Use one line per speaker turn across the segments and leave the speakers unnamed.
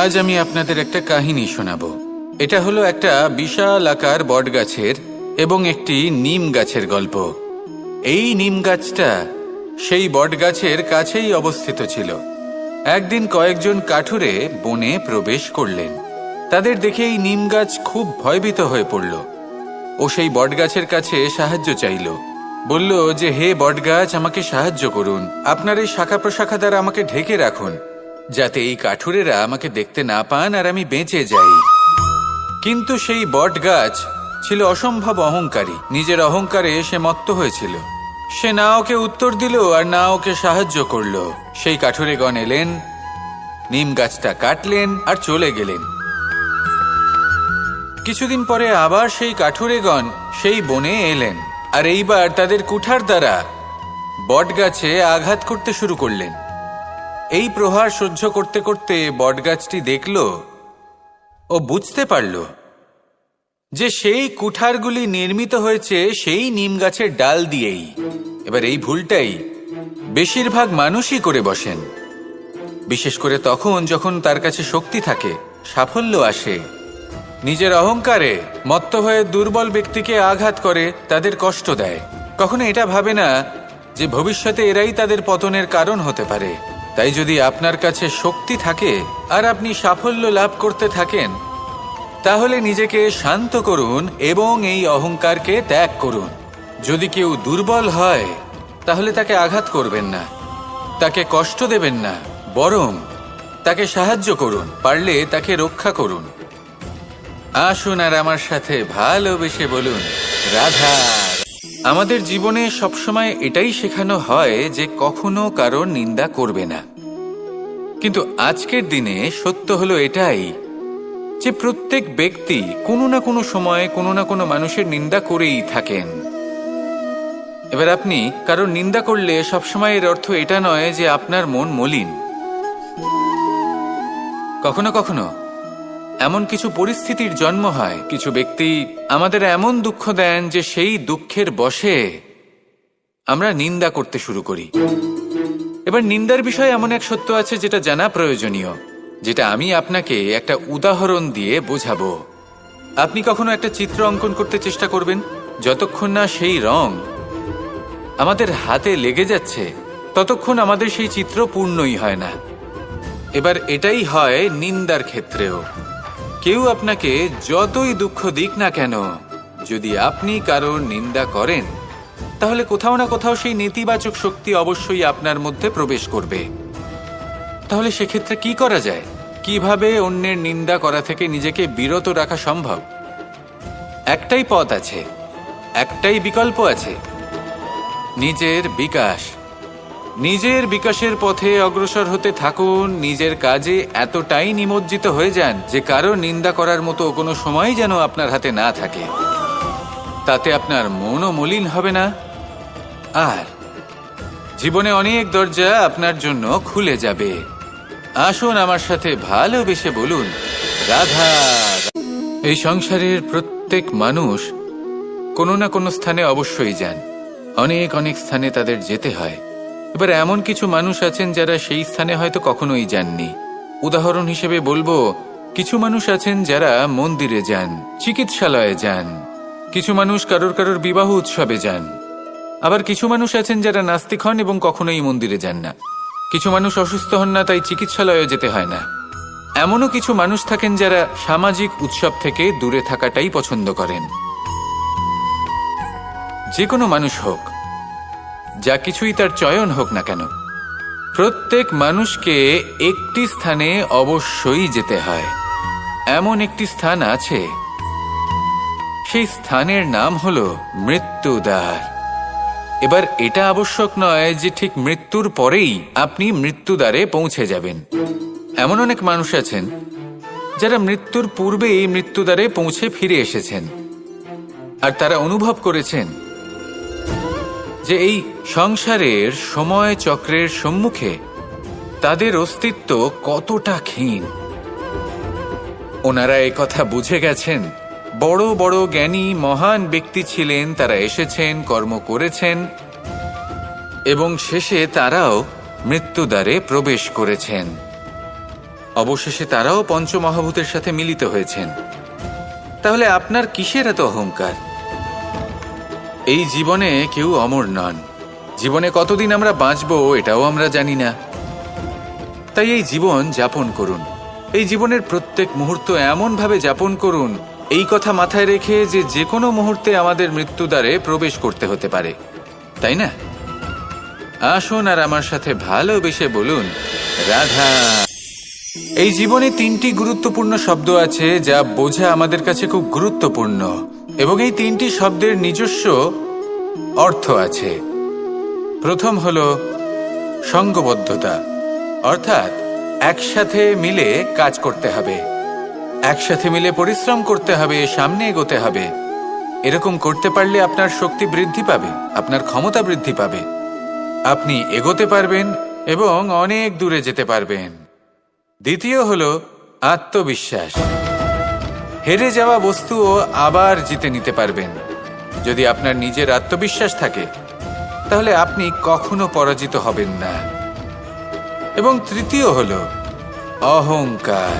আজ আমি আপনাদের একটা কাহিনী শোনাবো। এটা হলো একটা বিশাল আকার বটগাছের এবং একটি নিম গাছের গল্প। এই নিম গাছটা সেই বটগাছের কাছেই অবস্থিত ছিল। একদিন কয়েকজন কাঠুরে বনে প্রবেশ করলেন। তাদের দেখে এই নিম গাছ খুব ভয়ভীত হয়ে পড়ল। ও সেই বটগাছের কাছে সাহায্য চাইল। বলল যে, হে বটগাছ, আমাকে সাহায্য করুন, আপনার এই শাখা প্রশাখা দ্বারা আমাকে ঢেকে রাখুন, যাতে এই কাঠুরেরা আমাকে দেখতে না পান আর আমি বেঁচে যাই। কিন্তু সেই বটগাছ ছিল অসম্ভব অহংকারী। নিজের অহংকারে সে মত্ত হয়েছিল। সে না ওকে উত্তর দিল আর না ওকে সাহায্য করল। সেই কাঠুরেগণ এলেন, নিম গাছটা কাটলেন আর চলে গেলেন। কিছুদিন পরে আবার সেই কাঠুরেগণ সেই বনে এলেন আর এইবার তাদের কুঠার দ্বারা বটগাছে আঘাত করতে শুরু করলেন। এই প্রহার সহ্য করতে করতে বটগাছটি দেখল ও বুঝতে পারল যে সেই কুঠারগুলি নির্মিত হয়েছে সেই নিম গাছের ডাল দিয়েই। এবার এই ভুলটাই বেশিরভাগ মানুষই করে বসেন, বিশেষ করে তখন যখন তার কাছে শক্তি থাকে, সাফল্য আসে। নিজের অহংকারে মত্ত হয়ে দুর্বল ব্যক্তিকে আঘাত করে, তাদের কষ্ট দেয়। কখনো এটা ভাবে না যে ভবিষ্যতে এরাই তাদের পতনের কারণ হতে পারে। তাই যদি আপনার কাছে শক্তি থাকে আর আপনি সাফল্য লাভ করতে থাকেন, তাহলে নিজেকে শান্ত করুন এবং এই অহংকারকে ত্যাগ করুন। যদি কেউ দুর্বল হয় তাহলে তাকে আঘাত করবেন না, তাকে কষ্ট দেবেন না, বরং তাকে সাহায্য করুন, পারলে তাকে রক্ষা করুন। আসুন আর আমার সাথে ভালোবেসে বলুন, রাধা। আমাদের জীবনে সবসময় এটাই শেখানো হয় যে কখনো কারোর নিন্দা করবে না। কিন্তু আজকের দিনে সত্য হলো এটাই যে প্রত্যেক ব্যক্তি কোনো না কোনো সময় কোনো না কোনো মানুষের নিন্দা করেই থাকেন। এবার আপনি কারোর নিন্দা করলে সবসময় এর অর্থ এটা নয় যে আপনার মন মলিন। কখনো কখনো এমন কিছু পরিস্থিতির জন্ম হয়, কিছু ব্যক্তি আমাদের এমন দুঃখ দেন যে সেই দুঃখের বশে আমরা নিন্দা করতে শুরু করি। এবার নিন্দার বিষয়ে এমন এক সত্য আছে যেটা জানা প্রয়োজনীয়, যেটা আমি আপনাকে একটা উদাহরণ দিয়ে বোঝাবো। আপনি কখনো একটা চিত্র অঙ্কন করতে চেষ্টা করবেন, যতক্ষণ না সেই রং আমাদের হাতে লেগে যাচ্ছে ততক্ষণ আমাদের সেই চিত্র পূর্ণই হয় না। এবার এটাই হয় নিন্দার ক্ষেত্রেও। কেউ আপনাকে যতই দুঃখ দিক না কেন, যদি আপনি কারোর নিন্দা করেন তাহলে কোথাও না কোথাও সেই নেতিবাচক শক্তি অবশ্যই আপনার মধ্যে প্রবেশ করবে। তাহলে সেক্ষেত্রে কি করা যায়? কিভাবে অন্যের নিন্দা করা থেকে নিজেকে বিরত রাখা সম্ভব? একটাই পথ আছে, একটাই বিকল্প আছে, নিজের বিকাশ। নিজের বিকাশের পথে অগ্রসর হতে থাকুন। নিজের কাজে এতটাই নিমজ্জিত হয়ে যান যে কারো নিন্দা করার মতো কোনো সময় যেন আপনার হাতে না থাকে। তাতে আপনার মনও মলিন হবে না, আর জীবনে অনেক দরজা আপনার জন্য খুলে যাবে। আসুন আমার সাথে ভালোবেসে বলুন, রাধা। এই সংসারের প্রত্যেক মানুষ কোনো না কোনো স্থানে অবশ্যই যান, অনেক অনেক স্থানে তাদের যেতে হয়। এবার এমন কিছু মানুষ আছেন যারা সেই স্থানে হয়তো কখনোই যাননি। উদাহরণ হিসেবে বলবো, কিছু মানুষ আছেন যারা মন্দিরে যান, চিকিৎসালয়ে যান, কিছু মানুষ কারোর কারোর বিবাহ উৎসবে যান। আবার কিছু মানুষ আছেন যারা নাস্তিক হন এবং কখনোই মন্দিরে যান না। কিছু মানুষ অসুস্থ হন না, তাই চিকিৎসালয়ে যেতে হয় না। এমনও কিছু মানুষ থাকেন যারা সামাজিক উৎসব থেকে দূরে থাকাটাই পছন্দ করেন। যে কোনো মানুষ হোক, যা কিছুই তার চয়ন হোক না কেন, প্রত্যেক মানুষকে একটি স্থানে অবশ্যই যেতে হয়। এমন একটি স্থান আছে, সেই স্থানের নাম হলো মৃত্যুদ্বার। এবার এটা আবশ্যক নয় যে ঠিক মৃত্যুর পরেই আপনি মৃত্যুদ্বারে পৌঁছে যাবেন। এমন অনেক মানুষ আছেন যারা মৃত্যুর পূর্বেই মৃত্যুদ্বারে পৌঁছে ফিরে এসেছেন, আর তারা অনুভব করেছেন যে এই সংসারের সময় চক্রের সম্মুখে তাদের অস্তিত্ব কতটা ক্ষীণ। ওনারা এই কথা বুঝে গেছেন। বড় বড় জ্ঞানী মহান ব্যক্তি ছিলেন, তারা এসেছেন, কর্ম করেছেন এবং শেষে তারাও মৃত্যুদ্বারে প্রবেশ করেছেন। অবশেষে তারাও পঞ্চমহাভূতের সাথে মিলিত হয়েছেন। তাহলে আপনার কিসের এত অহংকার? এই জীবনে কেউ অমর নন। জীবনে কতদিন আমরা বাঁচবো এটাও আমরা জানি না। তাই এই জীবন যাপন করুন। এই জীবনের প্রত্যেক মুহূর্ত এমনভাবে যাপন করুন, এই কথা মাথায় রেখে যে কোনো মুহূর্তে আমাদের মৃত্যুদ্বারে প্রবেশ করতে হতে পারে, তাই না? আসুন আর আমার সাথে ভালোবেসে বলুন, রাধা। এই জীবনে 3টি গুরুত্বপূর্ণ শব্দ আছে যা বোঝা আমাদের কাছে খুব গুরুত্বপূর্ণ, এবং এই 3টি শব্দের নিজস্ব অর্থ আছে। প্রথম হলো সঙ্গবদ্ধতা, অর্থাৎ একসাথে মিলে কাজ করতে হবে, একসাথে মিলে পরিশ্রম করতে হবে, সামনে এগোতে হবে। এরকম করতে পারলে আপনার শক্তি বৃদ্ধি পাবে, আপনার ক্ষমতা বৃদ্ধি পাবে, আপনি এগোতে পারবেন এবং অনেক দূরে যেতে পারবেন। দ্বিতীয় হলো আত্মবিশ্বাস। হেরে যাওয়া বস্তুও আবার জিতে নিতে পারবেন। যদি আপনার নিজের আত্মবিশ্বাস থাকে তাহলে আপনি কখনো পরাজিত হবেন না। এবং তৃতীয় হলো অহংকার।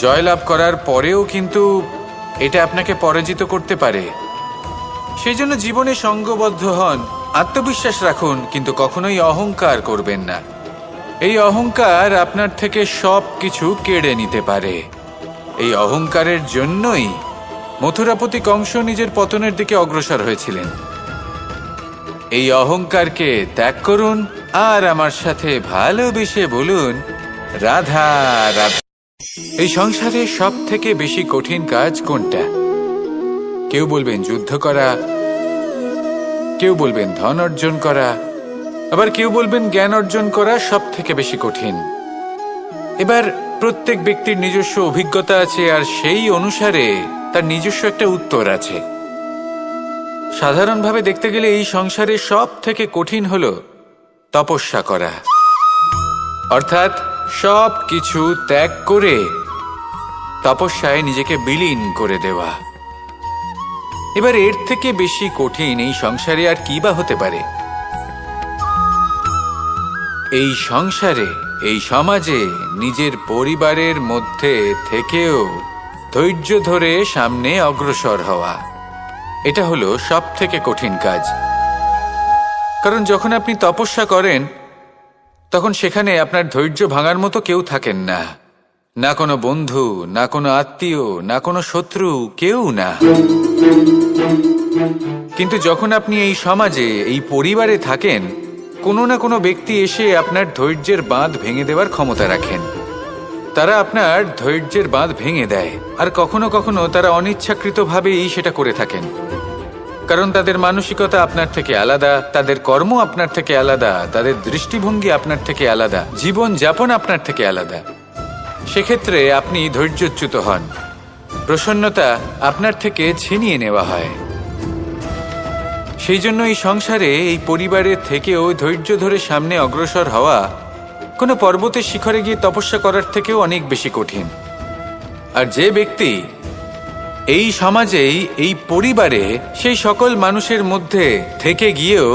জয়লাভ করার পরেও কিন্তু এটা আপনাকে পরাজিত করতে পারে। সেই জন্য জীবনে সঙ্গবদ্ধ হন, আত্মবিশ্বাস রাখুন, কিন্তু কখনোই অহংকার করবেন না। এই অহংকার আপনার থেকে সব কিছু কেড়ে নিতে পারে। এই অহংকারের জন্যই মথুরাপতি কংস নিজের পতনের দিকে অগ্রসর হয়েছিলেন। এই অহংকারকে ত্যাগ করুন আর আমার সাথে ভালোবেসে বলুন, রাধা রাধা। এই সংসারে সব থেকে বেশি কঠিন কাজ কোনটা? কেউ বলবেন যুদ্ধ করা, কেউ বলবেন ধন অর্জন করা, আবার কেউ বলবেন জ্ঞান অর্জন করা সব থেকে বেশি কঠিন। এবার প্রত্যেক ব্যক্তির নিজস্ব অভিজ্ঞতা আছে আর সেই অনুসারে তার নিজস্ব একটা উত্তর আছে। সাধারণভাবে দেখতে গেলে এই সংসারে সব থেকে কঠিন হলো তপস্যা করা, অর্থাৎ সব কিছু ত্যাগ করে তপস্যায় নিজেকে বিলীন করে দেওয়া। এবার এর থেকে বেশি কঠিন এই সংসারে আর কি বা হতে পারে? এই সংসারে, এই সমাজে, নিজের পরিবারের মধ্যে থেকেও ধৈর্য ধরে সামনে অগ্রসর হওয়া, এটা হলো সব থেকে কঠিন কাজ। কারণ যখন আপনি তপস্যা করেন তখন সেখানে আপনার ধৈর্য ভাঙার মতো কেউ থাকেন না, না কোনো বন্ধু, না কোনো আত্মীয়, না কোনো শত্রু, কেউ না। কিন্তু যখন আপনি এই সমাজে, এই পরিবারে থাকেন, কোনো না কোনো ব্যক্তি এসে আপনার ধৈর্যের বাঁধ ভেঙে দেওয়ার ক্ষমতা রাখেন। তারা আপনার ধৈর্যের বাঁধ ভেঙে দেয়, আর কখনো কখনো তারা অনিচ্ছাকৃতভাবেই সেটা করে থাকেন। কারণ তাদের মানসিকতা আপনার থেকে আলাদা, তাদের কর্ম আপনার থেকে আলাদা, তাদের দৃষ্টিভঙ্গি আপনার থেকে আলাদা, জীবন যাপন আপনার থেকে আলাদা। সেক্ষেত্রে আপনি ধৈর্যচ্যুত হন, প্রসন্নতা আপনার থেকে ছিনিয়ে নেওয়া হয়। সেই জন্য এই সংসারে, এই পরিবারের থেকেও ধৈর্য ধরে সামনে অগ্রসর হওয়া কোনো পর্বতের শিখরে গিয়ে তপস্যা করার থেকেও অনেক বেশি কঠিন। আর যে ব্যক্তি এই সমাজেই, এই পরিবারে, সেই সকল মানুষের মধ্যে থেকে গিয়েও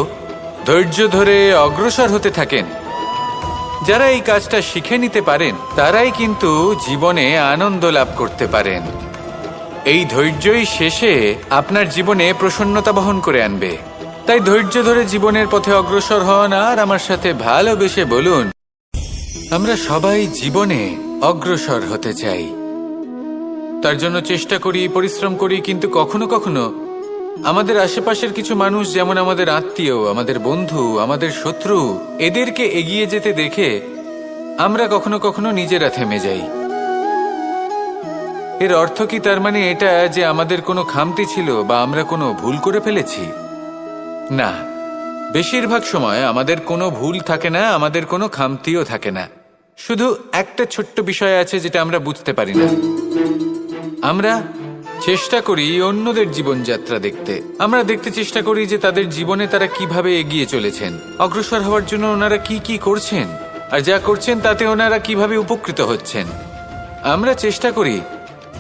ধৈর্য ধরে অগ্রসর হতে থাকেন, যারা এই কাজটা শিখে নিতে পারেন, তারাই কিন্তু জীবনে আনন্দ লাভ করতে পারেন। এই ধৈর্যই শেষে আপনার জীবনে প্রসন্নতা বহন করে আনবে। তাই ধৈর্য ধরে জীবনের পথে অগ্রসর হন আর আমার সাথে ভালোবেসে বলুন, আমরা সবাই জীবনে অগ্রসর হতে চাই। তার জন্য চেষ্টা করি, পরিশ্রম করি, কিন্তু কখনো কখনো আমাদের আশেপাশের কিছু মানুষ, যেমন আমাদের আত্মীয়, আমাদের বন্ধু, আমাদের শত্রু, এদেরকে এগিয়ে যেতে দেখে আমরা কখনো কখনো নিজেরা থেমে যাই। এর অর্থ কি তার মানে এটা যে আমাদের কোনো খামতি ছিল বা আমরা কোনো ভুল করে ফেলেছি? না, বেশিরভাগ সময় আমাদের কোনো ভুল থাকে না, আমাদের কোনো খামতিও থাকে না। শুধু একটা ছোট্ট বিষয় আছে যেটা আমরা বুঝতে পারি না। আমরা চেষ্টা করি অন্যদের জীবনযাত্রা দেখতে। আমরা দেখতে চেষ্টা করি যে তাদের জীবনে তারা কিভাবে এগিয়ে চলেছেন, অগ্রসর হওয়ার জন্য ওনারা কি কি করছেন, আর যা করছেন তাতে ওনারা কিভাবে উপকৃত হচ্ছেন। আমরা চেষ্টা করি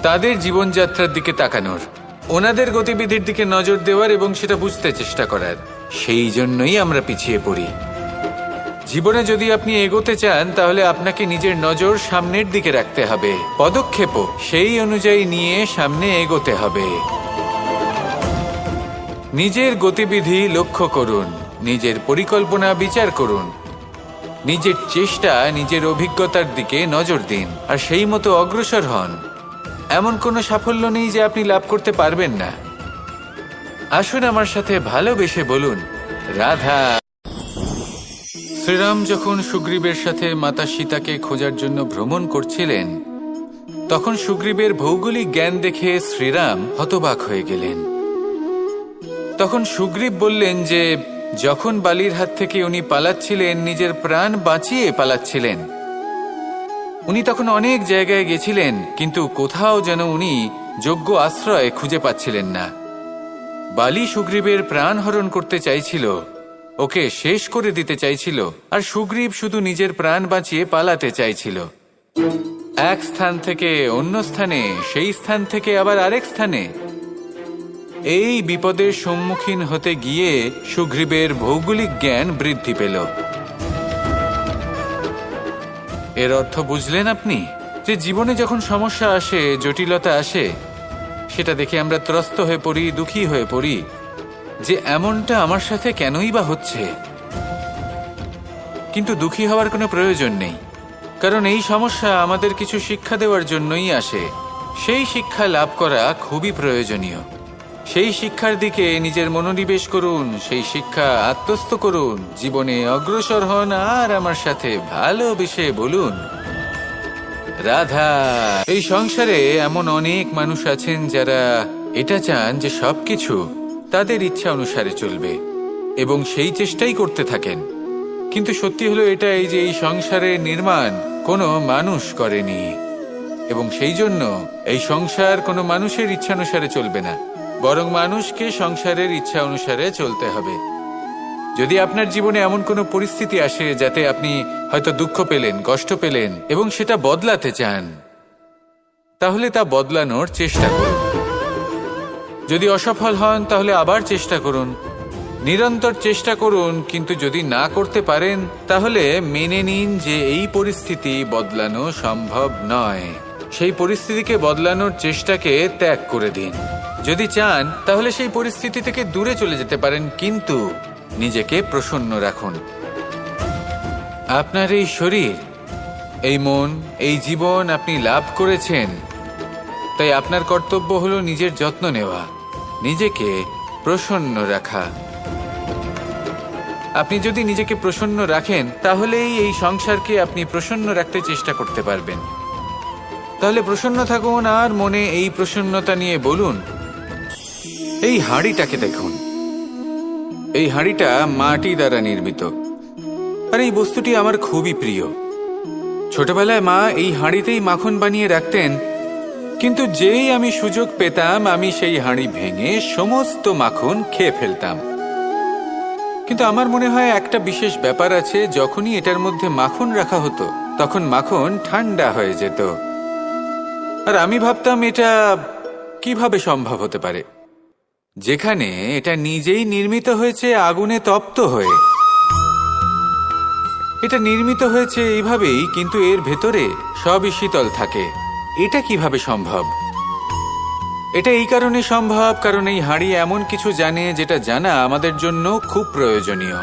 তাদের জীবনযাত্রার দিকে তাকানোর, ওনাদের গতিবিধির দিকে নজর দেওয়ার এবং সেটা বুঝতে চেষ্টা করার। সেই জন্যই আমরা পিছিয়ে পড়ি। জীবনে যদি আপনি এগোতে চান তাহলে আপনাকে নিজের নজর সামনের দিকে রাখতে হবে, পদক্ষেপও সেই অনুযায়ী নিয়ে সামনে এগোতে হবে। নিজের গতিবিধি লক্ষ্য করুন, নিজের পরিকল্পনা বিচার করুন, নিজের চেষ্টা নিজের অভিজ্ঞতার দিকে নজর দিন আর সেই মতো অগ্রসর হন। এমন কোনো সাফল্য নেই যে আপনি লাভ করতে পারবেন না। আসুন আমার সাথে ভালোবেসে বলুন, রাধা। শ্রীরাম যখন সুগ্রীবের সাথে মাতা সীতাকে খোঁজার জন্য ভ্রমণ করছিলেন, তখন সুগ্রীবের ভৌগোলিক জ্ঞান দেখে শ্রীরাম হতবাক হয়ে গেলেন। তখন সুগ্রীব বললেন যে যখন বালির হাত থেকে উনি পালাচ্ছিলেন, নিজের প্রাণ বাঁচিয়ে পালাচ্ছিলেন, উনি তখন অনেক জায়গায় গেছিলেন, কিন্তু কোথাও যেন উনি যোগ্য আশ্রয় খুঁজে পাচ্ছিলেন না। বালি সুগ্রীবের প্রাণ হরণ করতে চাইছিল, ওকে শেষ করে দিতে চাইছিল, আর সুগ্রীব শুধু নিজের প্রাণ বাঁচিয়ে পালাতে চাইছিল। এক স্থান থেকে অন্য স্থানে, সেই স্থান থেকে আবার আরেক স্থানে। এই বিপদের সম্মুখীন হতে গিয়ে সুগ্রীবের ভৌগোলিক জ্ঞান বৃদ্ধি পেল। এর অর্থ বুঝলেন আপনি? যে জীবনে যখন সমস্যা আসে, জটিলতা আসে, সেটা দেখে আমরা ত্রস্ত হয়ে পড়ি, দুঃখী হয়ে পড়ি যে এমনটা আমার সাথে কেনই বা হচ্ছে। কিন্তু দুঃখী হওয়ার কোনো প্রয়োজন নেই, কারণ এই সমস্যা আমাদের কিছু শিক্ষা দেওয়ার জন্যই আসে। সেই শিক্ষা লাভ করা খুবই প্রয়োজনীয়। সেই শিক্ষার দিকে নিজের মনোনিবেশ করুন, সেই শিক্ষা আত্মস্থ করুন, জীবনে অগ্রসর হন আর আমার সাথে ভালোবেসে বলুন, রাধা। এই সংসারে এমন অনেক মানুষ আছেন যারা এটা চান যে সবকিছু তাদের ইচ্ছা অনুসারে চলবে এবং সেই চেষ্টাই করতে থাকেন। কিন্তু সত্যি হলো এটাই যে এই সংসারের নির্মাণ কোনো মানুষ করেনি, এবং সেই জন্য এই সংসার কোনো মানুষের ইচ্ছা অনুসারে চলবে না, বরং মানুষকে সংসারের ইচ্ছা অনুসারে চলতে হবে। যদি আপনার জীবনে এমন কোনো পরিস্থিতি আসে যাতে আপনি হয়তো দুঃখ পেলেন, কষ্ট পেলেন এবং সেটা বদলাতে চান, তাহলে তা বদলানোর চেষ্টা করুন। যদি অসফল হন তাহলে আবার চেষ্টা করুন, নিরন্তর চেষ্টা করুন। কিন্তু যদি না করতে পারেন তাহলে মেনে নিন যে এই পরিস্থিতি বদলানো সম্ভব নয়। সেই পরিস্থিতিকে বদলানোর চেষ্টাকে ত্যাগ করে দিন। যদি চান তাহলে সেই পরিস্থিতি থেকে দূরে চলে যেতে পারেন, কিন্তু নিজেকে প্রসন্ন রাখুন। আপনার এই শরীর, এই মন, এই জীবন আপনি লাভ করেছেন, তাই আপনার কর্তব্য হলো নিজের যত্ন নেওয়া, নিজেকে প্রসন্ন রাখা। আপনি যদি নিজেকে প্রসন্ন রাখেন তাহলেই এই সংসারকে আপনি প্রসন্ন রাখতে চেষ্টা করতে পারবেন। তাহলে প্রসন্ন থাকুন আর মনে এই প্রসন্নতা নিয়ে বলুন, এই হাঁড়িটাকে দেখুন। এই হাঁড়িটা মাটি দ্বারা নির্মিত, আর এই বস্তুটি আমার খুবই প্রিয়। ছোটবেলায় মা এই হাঁড়িতেই মাখন বানিয়ে রাখতেন, কিন্তু যেই আমি সুযোগ পেতাম আমি সেই হাঁড়ি ভেঙে সমস্ত মাখন খেয়ে ফেলতাম। কিন্তু আমার মনে হয় একটা বিশেষ ব্যাপার আছে, যখনই এটার মধ্যে মাখন রাখা হতো তখন মাখন ঠান্ডা হয়ে যেত। আর আমি ভাবতাম এটা কিভাবে সম্ভব হতে পারে, যেখানে এটা নিজেই নির্মিত হয়েছে আগুনে তপ্ত হয়ে। এটা নির্মিত হয়েছে এইভাবেই, কিন্তু এর ভেতরে সবই শীতল থাকে। এটা কিভাবে সম্ভব? এটা এই কারণে সম্ভব কারণ এই হাঁড়ি এমন কিছু জানে যেটা জানা আমাদের জন্য খুব প্রয়োজনীয়।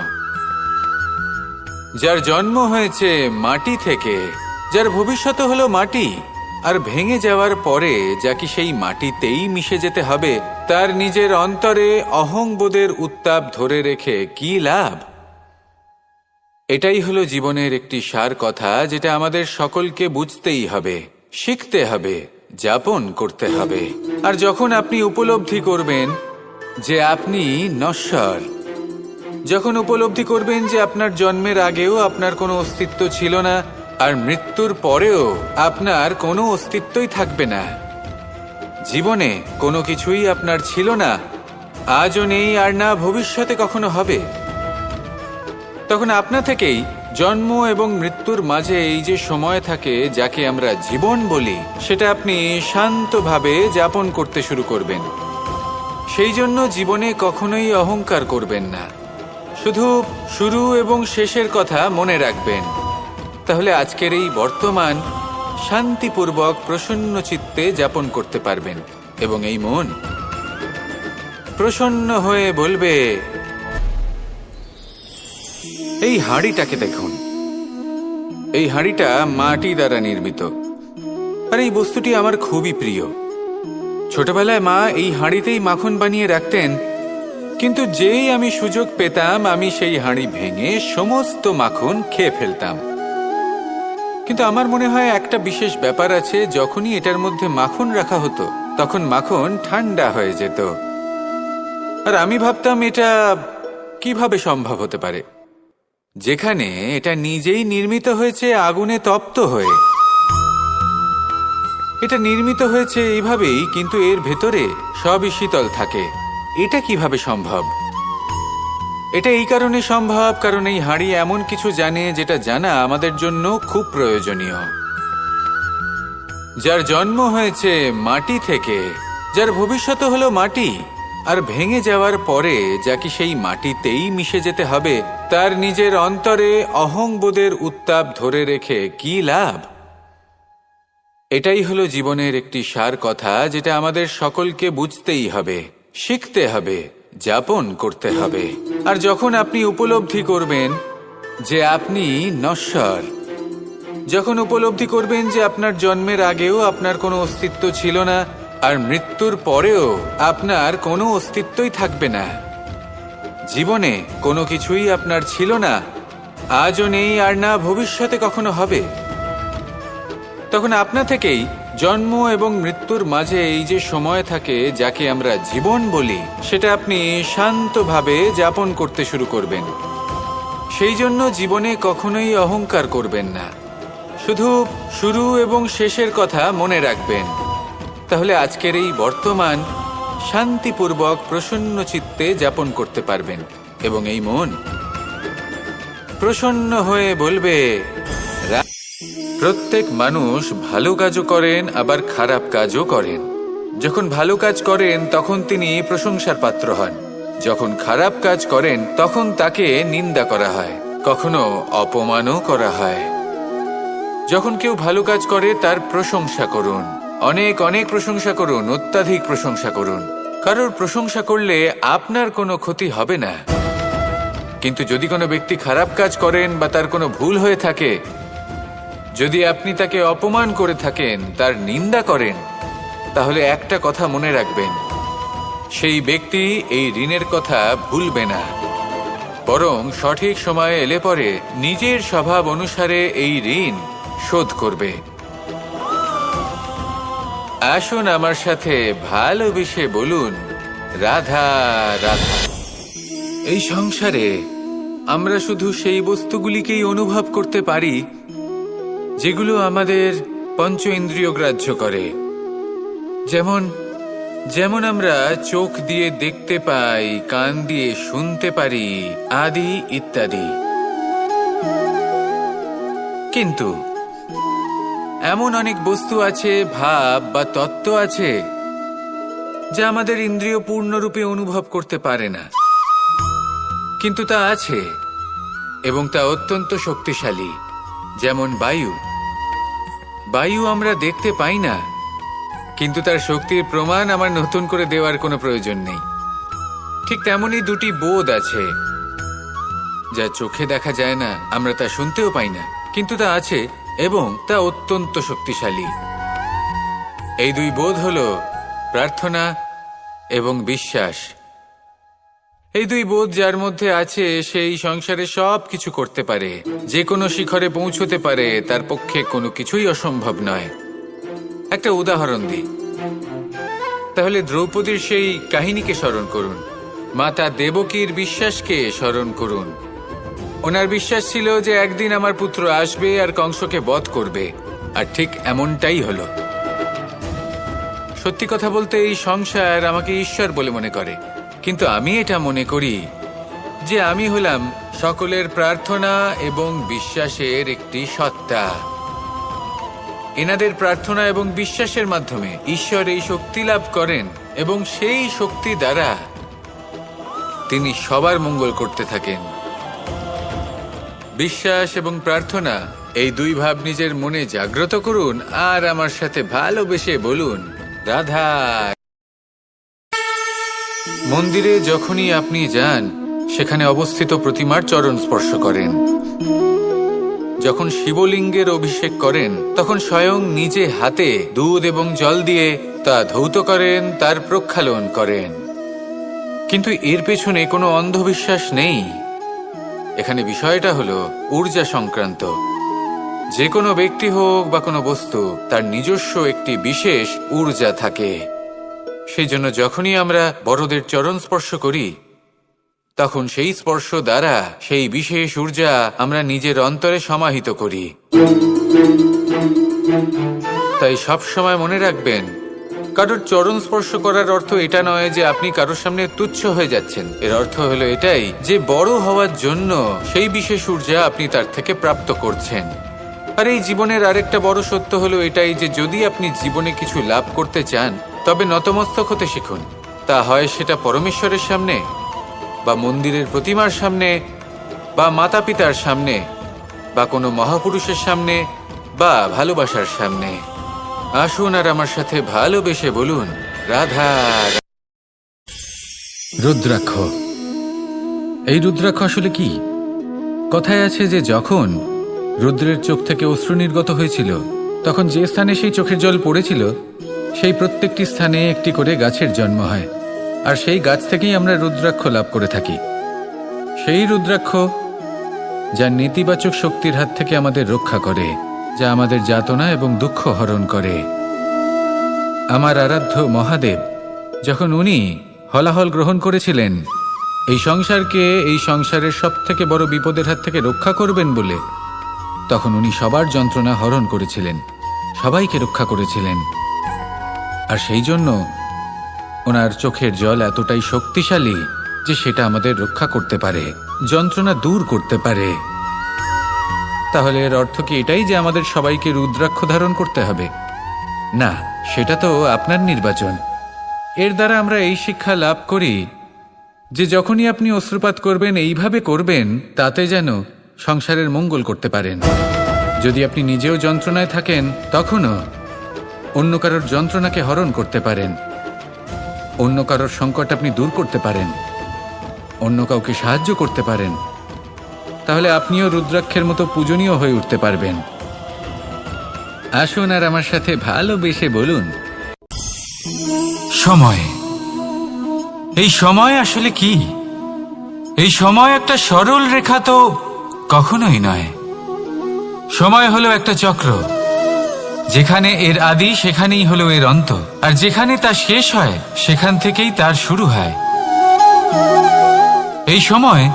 যার জন্ম হয়েছে মাটি থেকে, যার ভবিষ্যৎ হলো মাটি, আর ভেঙে যাওয়ার পরে যা কি সেই মাটিতেই মিশে যেতে হবে, তার নিজের অন্তরে অহংবোধের উত্তাপ ধরে রেখে কি লাভ? এটাই হলো জীবনের একটি সার কথা, যেটা আমাদের সকলকে বুঝতেই হবে, শিখতে হবে, যাপন করতে হবে। আর যখন আপনি উপলব্ধি করবেন যে আপনি নশ্বর, যখন উপলব্ধি করবেন যে আপনার জন্মের আগেও আপনার কোনো অস্তিত্ব ছিল না, আর মৃত্যুর পরেও আপনার কোনো অস্তিত্বই থাকবে না, জীবনে কোনো কিছুই আপনার ছিল না, আজও নেই আর না ভবিষ্যতে কখনো হবে, তখন আপনা থেকেই জন্ম এবং মৃত্যুর মাঝে এই যে সময় থাকে যাকে আমরা জীবন বলি, সেটা আপনি শান্তভাবে যাপন করতে শুরু করবেন। সেই জন্য জীবনে কখনোই অহংকার করবেন না। শুধু শুরু এবং শেষের কথা মনে রাখবেন। তাহলে আজকের এই বর্তমান শান্তিপূর্বক প্রসন্ন চিত্তে যাপন করতে পারবেন এবং এই মন প্রসন্ন হয়ে বলবে, এই হাঁড়িটাকে দেখুন, এই হাঁড়িটা মাটি দ্বারা নির্মিত, আর এই বস্তুটি আমার খুবই প্রিয়। ছোটবেলায় মা এই হাঁড়িতেই মাখন বানিয়ে রাখতেন, কিন্তু যেই আমি সুযোগ পেতাম আমি সেই হাঁড়ি ভেঙে সমস্ত মাখন খেয়ে ফেলতাম। কিন্তু আমার মনে হয় একটা বিশেষ ব্যাপার আছে, যখনই এটার মধ্যে মাখন রাখা হতো তখন মাখন ঠান্ডা হয়ে যেত। আর আমি ভাবতাম এটা কিভাবে সম্ভব হতে পারে, যেখানে এটা নিজেই নির্মিত হয়েছে আগুনে তপ্ত হয়ে। এটা নির্মিত হয়েছে এইভাবেই, কিন্তু এর ভেতরে সবই শীতল থাকে। এটা কিভাবে সম্ভব? এটা এই কারণে সম্ভব কারণ এই হাঁড়ি এমন কিছু জানে যেটা জানা আমাদের জন্য খুব প্রয়োজনীয়। যার জন্ম হয়েছে মাটি থেকে, যার ভবিষ্যৎ হলো মাটি, আর ভেঙে যাওয়ার পরে যাকে সেই মাটিতেই মিশে যেতে হবে, তার নিজের অন্তরে অহংবোধের উত্তাপ ধরে রেখে কি লাভ? এটাই হলো জীবনের একটি সার কথা, যেটা আমাদের সকলকে বুঝতেই হবে, শিখতে হবে, যাপন করতে হবে। আর যখন আপনি উপলব্ধি করবেন যে আপনি নশ্বর, যখন উপলব্ধি করবেন যে আপনার জন্মের আগেও আপনার কোনো অস্তিত্ব ছিল না, আর মৃত্যুর পরেও আপনার কোনো অস্তিত্বই থাকবে না, জীবনে কোনো কিছুই আপনার ছিল না, আজও নেই আর না ভবিষ্যতে কখনো হবে, তখন আপনা থেকেই জন্ম এবং মৃত্যুর মাঝে এই যে সময় থাকে যাকে আমরা জীবন বলি, সেটা আপনি শান্তভাবে যাপন করতে শুরু করবেন। সেই জন্য জীবনে কখনোই অহংকার করবেন না, শুধু শুরু এবং শেষের কথা মনে রাখবেন। তাহলে আজকের এই বর্তমান শান্তিপূর্বক প্রসন্ন চিত্তে যাপন করতে পারবেন এবং এই মন প্রসন্ন হয়ে বলবে, প্রত্যেক মানুষ ভালো কাজও করেন আবার খারাপ কাজও করেন। যখন ভালো কাজ করেন তখন তিনি প্রশংসার পাত্র হন, যখন খারাপ কাজ করেন তখন তাকে নিন্দা করা হয়, কখনো অপমানও করা হয়। যখন কেউ ভালো কাজ করে তার প্রশংসা করুন, অনেক অনেক প্রশংসা করুন, অত্যাধিক প্রশংসা করুন। কারোর প্রশংসা করলে আপনার কোনো ক্ষতি হবে না, কিন্তু যদি কোনো ব্যক্তি খারাপ কাজ করেন বা তার কোনো ভুল হয়ে থাকে, যদি আপনি তাকে অপমান করে থাকেন, তার নিন্দা করেন, তাহলে একটা কথা মনে রাখবেন, সেই ব্যক্তি এই ঋণের কথা ভুলবে না, বরং সঠিক সময়ে এলে পরে নিজের স্বভাব অনুসারে এই ঋণ শোধ করবে। আসুন আমার সাথে ভালোবেসে বলুন, রাধা রাধা। এই সংসারে আমরা শুধু সেই বস্তুগুলিকেই অনুভব করতে পারি যেগুলো আমাদের পঞ্চ ইন্দ্রিয় গ্রাহ্য করে, যেমন যেমন আমরা চোখ দিয়ে দেখতে পাই, কান দিয়ে শুনতে পারি, আদি ইত্যাদি। কিন্তু এমন অনেক বস্তু আছে, ভাব বা তত্ত্ব আছে যা আমাদের ইন্দ্রিয় পূর্ণরূপে অনুভব করতে পারে না, কিন্তু তা আছে এবং তা অত্যন্ত শক্তিশালী। যেমন বায়ু, বায়ু আমরা দেখতে পাই না, কিন্তু তার শক্তির প্রমাণ আমার নতুন করে দেওয়ার কোনো প্রয়োজন নেই। ঠিক তেমনই দুটি বোধ আছে যা চোখে দেখা যায় না, আমরা তা শুনতেও পাই না, কিন্তু তা আছে এবং তা অত্যন্ত শক্তিশালী। এই দুই বোধ হলো প্রার্থনা এবং বিশ্বাস। এই দুই বোধ যার মধ্যে আছে সেই সংসারে সব কিছু করতে পারে, যে কোনো শিখরে পৌঁছতে পারে, তার পক্ষে কোনো কিছুই অসম্ভব নয়। একটা উদাহরণ দিই, তাহলে দ্রৌপদীর সেই কাহিনীকে স্মরণ করুন, মাতা দেবকীর বিশ্বাসকে স্মরণ করুন। ওনার বিশ্বাস ছিল যে একদিন আমার পুত্র আসবে আর কংসকে বধ করবে, আর ঠিক এমনটাই হলো। সত্যি কথা বলতে এই সংসার আমাকে ঈশ্বর বলে মনে করে, কিন্তু আমি এটা মনে করি যে আমি হলাম সকলের প্রার্থনা এবং বিশ্বাসের একটি সত্তা। এনাদের প্রার্থনা এবং বিশ্বাসের মাধ্যমে ঈশ্বর এই শক্তি লাভ করেন এবং সেই শক্তি দ্বারা তিনি সবার মঙ্গল করতে থাকেন। বিশ্বাস এবং প্রার্থনা এই দুই ভাব নিজের মনে জাগ্রত করুন আর আমার সাথে ভালোবেসে বলুন, রাধা। মন্দিরে যখনই আপনি যান, সেখানে অবস্থিত প্রতিমার চরণ স্পর্শ করেন। যখন শিবলিঙ্গের অভিষেক করেন, তখন স্বয়ং নিজে হাতে দুধ এবং জল দিয়ে তা ধৌত করেন, তার প্রক্ষালন করেন। কিন্তু এর পেছনে কোনো অন্ধবিশ্বাস নেই। এখানে বিষয়টা হলো ঊর্জা সংক্রান্ত। যে কোনো ব্যক্তি হোক বা কোনো বস্তু, তার নিজস্ব একটি বিশেষ ঊর্জা থাকে। সেই জন্য যখনই আমরা বড়দের চরণ স্পর্শ করি, তখন সেই স্পর্শ দ্বারা সেই বিশেষ ঊর্জা আমরা নিজের অন্তরে সমাহিত করি। তাই সব সময় মনে রাখবেন, কারোর চরণ স্পর্শ করার অর্থ এটা নয় যে আপনি কারোর সামনে তুচ্ছ হয়ে যাচ্ছেন। এর অর্থ হলো এটাই যে বড় হওয়ার জন্য সেই বিশেষ ঊর্জা আপনি তার থেকে প্রাপ্ত করছেন। আর এই জীবনের আরেকটা বড় সত্য হলো এটাই যে যদি আপনি জীবনে কিছু লাভ করতে চান, তবে নতমস্তক হতে শিখুন। তা হয় সেটা পরমেশ্বরের সামনে, বা মন্দিরের প্রতিমার সামনে, বা মাতা পিতার সামনে, বা কোনো মহাপুরুষের সামনে, বা ভালোবাসার সামনে। আসুন আর আমার সাথে ভালোবেসে বলুন, রাধা। রুদ্রাক্ষ। এই রুদ্রাক্ষ আসলে কি? কথায় আছে যে যখন রুদ্রের চোখ থেকে অশ্রু নির্গত হয়েছিল, তখন যে স্থানে সেই চোখের জল পড়েছিল, সেই প্রত্যেকটি স্থানে একটি করে গাছের জন্ম হয়। আর সেই গাছ থেকেই আমরা রুদ্রাক্ষ লাভ করে থাকি। সেই রুদ্রাক্ষ যা নেতিবাচক শক্তির হাত থেকে আমাদের রক্ষা করে, যা আমাদের যাতনা এবং দুঃখ হরণ করে। আমার আরাধ্য মহাদেব যখন উনি হলাহল গ্রহণ করেছিলেন এই সংসারকে, এই সংসারের সব থেকে বড় বিপদের হাত থেকে রক্ষা করবেন বলে, তখন উনি সবার যন্ত্রণা হরণ করেছিলেন, সবাইকে রক্ষা করেছিলেন। আর সেই জন্য ওনার চোখের জল এতটাই শক্তিশালী যে সেটা আমাদের রক্ষা করতে পারে, যন্ত্রণা দূর করতে পারে। তাহলে এর অর্থ কি এটাই যে আমাদের সবাইকে রুদ্রাক্ষ ধারণ করতে হবে? না, সেটা তো আপনার নির্বাচন। এর দ্বারা আমরা এই শিক্ষা লাভ করি যে যখনই আপনি অশ্রুপাত করবেন, এইভাবে করবেন তাতে যেন সংসারের মঙ্গল করতে পারেন। যদি আপনি নিজেও যন্ত্রণায় থাকেন, তখনও অন্য কারোর যন্ত্রণাকে হরণ করতে পারেন, অন্য কারোর সংকট আপনি দূর করতে পারেন, অন্য কাউকে সাহায্য করতে পারেন। তাহলে আপনিও রুদ্রাক্ষের মতো পূজনীয় হয়ে উঠতে পারবেন। আসুন আর আমার সাথে ভালোবেসে বলুন, সময়। এই সময় আসলে কি? এই সময় একটা সরল রেখা তো কখনোই নয়। সময় হলো একটা চক্র, যেখানে এর আদি সেখানেই হলো এর অন্ত, আর যেখানে তা শেষ হয় সেখান থেকেই তার শুরু হয়। এই সময়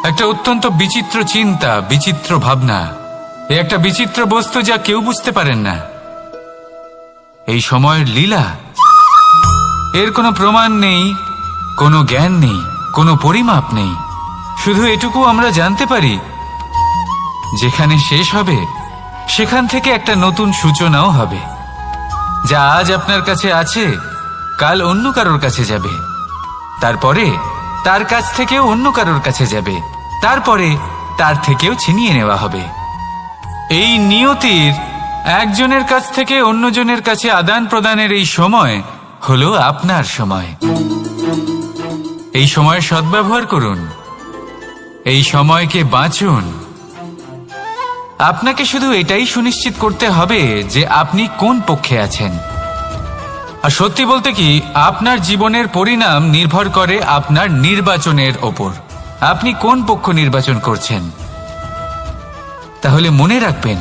একটা অত্যন্ত বিচিত্র চিন্তা, বিচিত্র ভাবনা, একটা বিচিত্র বস্তু যা কেউ বুঝতে পারেন না। এই সময়ের লীলা, এর কোনো প্রমাণ নেই, কোনো জ্ঞান নেই, কোনো পরিমাপ নেই। শুধু এটুকু আমরা জানতে পারি, যেখানে শেষ হবে সেখান থেকে একটা নতুন সূচনাও হবে। যা আজ আপনার কাছে আছে, কাল অন্য কারোর কাছে যাবে, তারপরে তার কাছ থেকেও অন্য কারোর কাছে যাবে, তারপরে তার থেকেও ছিনিয়ে নেওয়া হবে। এই নিয়তির একজনের কাছ থেকে অন্যজনের কাছে আদান প্রদানের এই সময় হলো আপনার সময়। এই সময়ের সদ্ব্যবহার করুন, এই সময়কে বাঁচুন। আপনাকে শুধু এটাই সুনিশ্চিত করতে হবে যে আপনি কোন পক্ষে আছেন। আর সত্যি বলতে কি, আপনার জীবনের পরিণাম নির্ভর করে আপনার নির্বাচনের ওপর। আপনি কোন পক্ষ নির্বাচন করছেন। তাহলে মনে রাখবেন,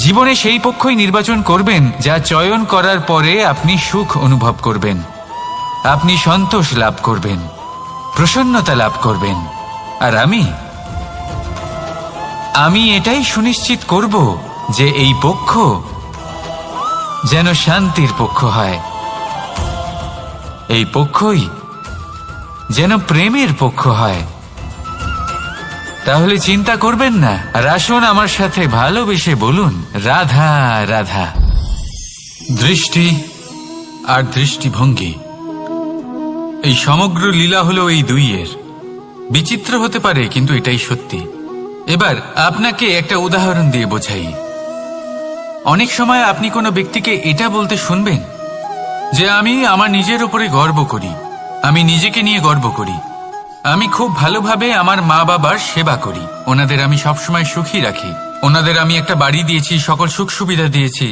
জীবনে সেই পক্ষই নির্বাচন করবেন যা চয়ন করার পরে আপনি সুখ অনুভব করবেন, আপনি সন্তোষ লাভ করবেন, প্রসন্নতা লাভ করবেন। আর আমি এটাই সুনিশ্চিত করব যে এই পক্ষ যেন শান্তির পক্ষ হয়, এই পক্ষই যেন প্রেমের পক্ষ হয়। তাহলে চিন্তা করবেন না, আর আসুন আমার সাথে ভালোবেসে বলুন, রাধা রাধা। দৃষ্টি আর দৃষ্টিভঙ্গি এই সমগ্র লীলা হলো এই দুইয়ের। বিচিত্র হতে পারে, কিন্তু এটাই সত্যি। এবার আপনাকে একটা উদাহরণ দিয়ে বোঝাই। অনেক সময় আপনি কোনো ব্যক্তিকে এটা বলতে শুনবেন যে আমি আমার নিজের উপরে গর্ব করি, আমি নিজেকে নিয়ে গর্ব করি, আমি খুব ভালোভাবে আমার মা বাবার সেবা করি, ওনাদের আমি সবসময় সুখী রাখি, ওনাদের আমি একটা বাড়ি দিয়েছি, সকল সুখ সুবিধা দিয়েছি,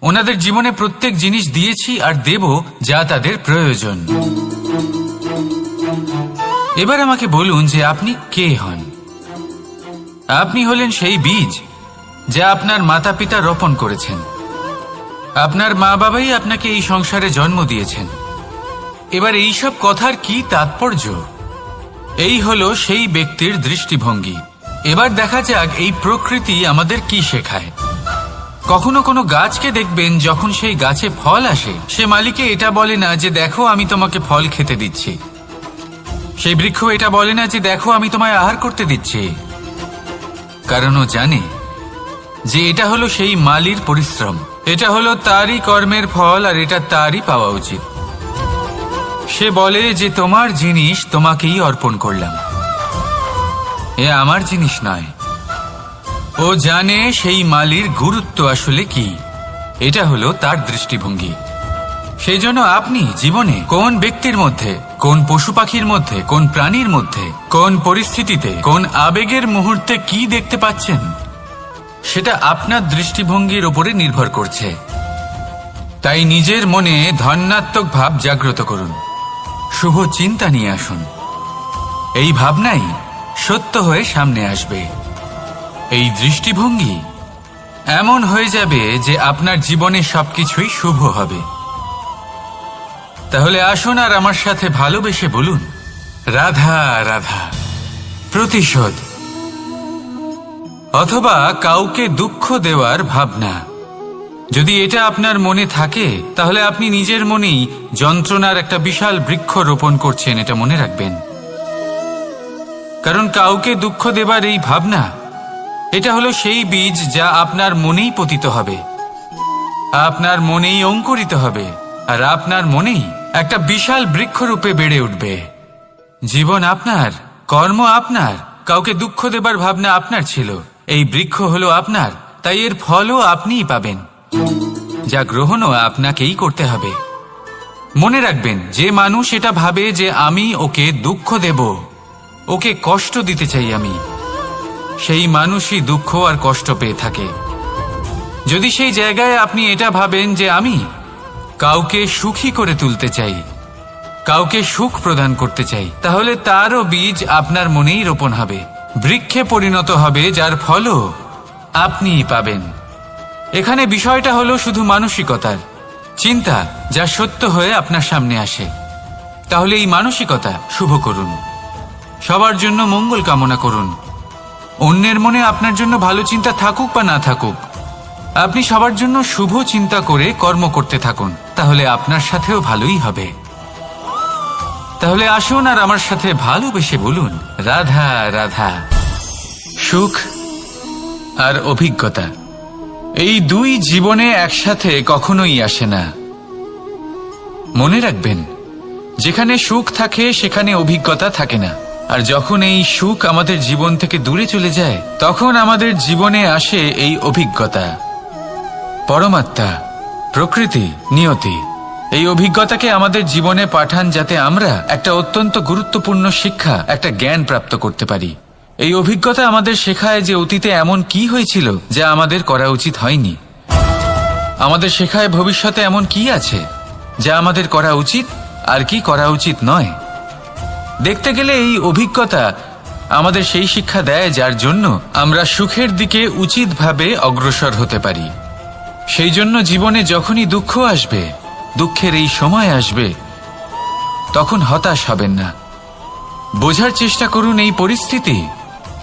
ওনাদের জীবনে প্রত্যেক জিনিস দিয়েছি আর দেব যা তাদের প্রয়োজন। এবার আমাকে বলুন যে আপনি কে হন? আপনি হলেন সেই বীজ যা আপনার মাতা পিতা রোপণ করেছেন। আপনার মা বাবাই আপনাকে এই সংসারে জন্ম দিয়েছেন। এবার এইসব কথার কি তাৎপর্য? এই হলো সেই ব্যক্তির দৃষ্টিভঙ্গি। এবার দেখা যাক এই প্রকৃতি আমাদের কি শেখায়। কখনো কোনো গাছকে দেখবেন, যখন সেই গাছে ফল আসে, সে মালিকে এটা বলে না যে দেখো আমি তোমাকে ফল খেতে দিচ্ছি। সেই বৃক্ষ এটা বলে না যে দেখো আমি তোমায় আহার করতে দিচ্ছি, কারণ ও জানে যে এটা হলো সেই মালির পরিশ্রম, এটা হলো তারই কর্মের ফল আর এটা তারই পাওয়া উচিত। সে বলে যে তোমার জিনিস তোমাকেই অর্পণ করলাম, এ আমার জিনিস নয়। ও জানে সেই মালির গুরুত্ব আসলে কি। এটা হলো তার দৃষ্টিভঙ্গি। সেই জন্য আপনি জীবনে কোন ব্যক্তির মধ্যে, কোন পশু পাখির মধ্যে, কোন প্রাণীর মধ্যে, কোন পরিস্থিতিতে, কোন আবেগের মুহূর্তে কি দেখতে পাচ্ছেন, সেটা আপনার দৃষ্টিভঙ্গির উপরে নির্ভর করছে। তাই নিজের মনে ধনাত্মক ভাব জাগ্রত করুন, শুভ চিন্তা নিয়ে আসুন। এই ভাবনাই সত্য হয়ে সামনে আসবে। এই দৃষ্টিভঙ্গি এমন হয়ে যাবে যে আপনার জীবনে সবকিছুই শুভ হবে। তাহলে আসুন আর আমার সাথে ভালোবেসে বলুন, রাধা রাধা। প্রতিশোধ অথবা কাউকে দুঃখ দেওয়ার ভাবনা, যদি এটা আপনার মনে থাকে, তাহলে আপনি নিজের মনেই যন্ত্রণার একটা বিশাল বৃক্ষ রোপণ করছেন, এটা মনে রাখবেন। কারণ কাউকে দুঃখ দেবার এই ভাবনা, এটা হলো সেই বীজ যা আপনার মনেই পতিত হবে, আপনার মনেই অঙ্কুরিত হবে, আর আপনার মনেই একটা বিশাল বৃক্ষরূপে বেড়ে উঠবে। জীবন আপনার, কর্ম আপনার, কাউকে দুঃখ দেবার ভাবনা আপনার ছিল, এই বৃক্ষ হলো আপনার, তাই এর ফলও আপনিই পাবেন, যা গ্রহণও আপনাকেই করতে হবে। মনে রাখবেন, যে মানুষ এটা ভাবে যে আমি ওকে দুঃখ দেব, ওকে কষ্ট দিতে চাই আমি, সেই মানুষই দুঃখ আর কষ্ট পেয়ে থাকে। যদি সেই জায়গায় আপনি এটা ভাবেন যে আমি কাউকে সুখী করে তুলতে চাই, কাউকে সুখ প্রদান করতে চাই, তাহলে তারও বীজ আপনার মনেই রোপণ হবে, বৃক্ষে পরিণত হবে, যার ফলও আপনিই পাবেন। এখানে বিষয়টা হলো শুধু মানসিকতার চিন্তা, যা সত্য হয়ে আপনার সামনে আসে। তাহলে এই মানসিকতা শুভ করুন, সবার জন্য মঙ্গল কামনা করুন। অন্যের মনে আপনার জন্য ভালো চিন্তা থাকুক বা না থাকুক, আপনি সবার জন্য শুভ চিন্তা করে কর্ম করতে থাকুন, তাহলে আপনার সাথেও ভালোই হবে। তাহলে আসুন আর আমার সাথে ভালোবেসে বলুন, রাধা রাধা। সুখ আর অভিজ্ঞতা, এই দুই জীবনে একসাথে কখনোই আসে না। মনে রাখবেন, যেখানে সুখ থাকে সেখানে অভিজ্ঞতা থাকে না, আর যখন এই সুখ আমাদের জীবন থেকে দূরে চলে যায়, তখন আমাদের জীবনে আসে এই অভিজ্ঞতা। পরমাত্মা, প্রকৃতি, নিয়তি এই অভিজ্ঞতাকে আমাদের জীবনে পাঠান, যাতে আমরা একটা অত্যন্ত গুরুত্বপূর্ণ শিক্ষা, একটা জ্ঞান প্রাপ্ত করতে পারি। এই অভিজ্ঞতা আমাদের শেখায় যে অতীতে এমন কি হয়েছিল যা আমাদের করা উচিত হয়নি। আমাদের শেখায় ভবিষ্যতে এমন কি আছে যা আমাদের করা উচিত আর কি করা উচিত নয়। দেখতে গেলে এই অভিজ্ঞতা আমাদের সেই শিক্ষা দেয় যার জন্য আমরা সুখের দিকে উচিতভাবে অগ্রসর হতে পারি। সেই জন্য জীবনে যখনই দুঃখ আসবে, দুঃখের এই সময় আসবে, তখন হতাশ হবেন না। বোঝার চেষ্টা করুন এই পরিস্থিতি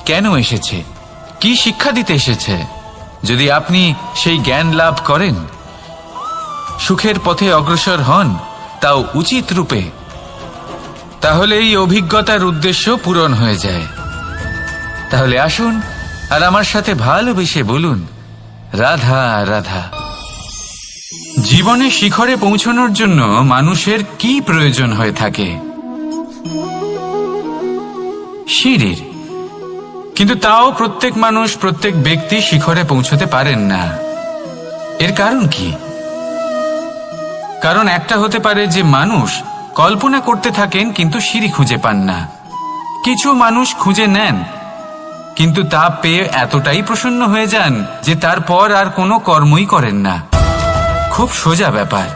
কেন এসেছে, কি শিক্ষা দিতে এসেছে। যদি আপনি সেই জ্ঞান লাভ করেন, সুখের পথে অগ্রসর হন, তাও উচিত রূপে, তাহলে এই অভিজ্ঞতার উদ্দেশ্য পূরণ হয়ে যায়। তাহলে আসুন আর আমার সাথে ভালোবেসে বলুন, রাধা রাধা। জীবনে শিখরে পৌঁছানোর জন্য মানুষের কি প্রয়োজন হয়ে থাকে?
সিঁড়ির, কিন্তু তাও প্রত্যেক মানুষ, প্রত্যেক ব্যক্তি শিখরে পৌঁছতে পারেন না। এর কারণ কি? কারণ একটা হতে পারে যে মানুষ কল্পনা করতে থাকেন কিন্তু সিঁড়ি খুঁজে পান না। কিছু মানুষ খুঁজে নেন কিন্তু তা পেয়ে এতটাই প্রসন্ন হয়ে যান যে তারপর আর কোনো কর্মই করেন না। খুব সোজা ব্যাপার।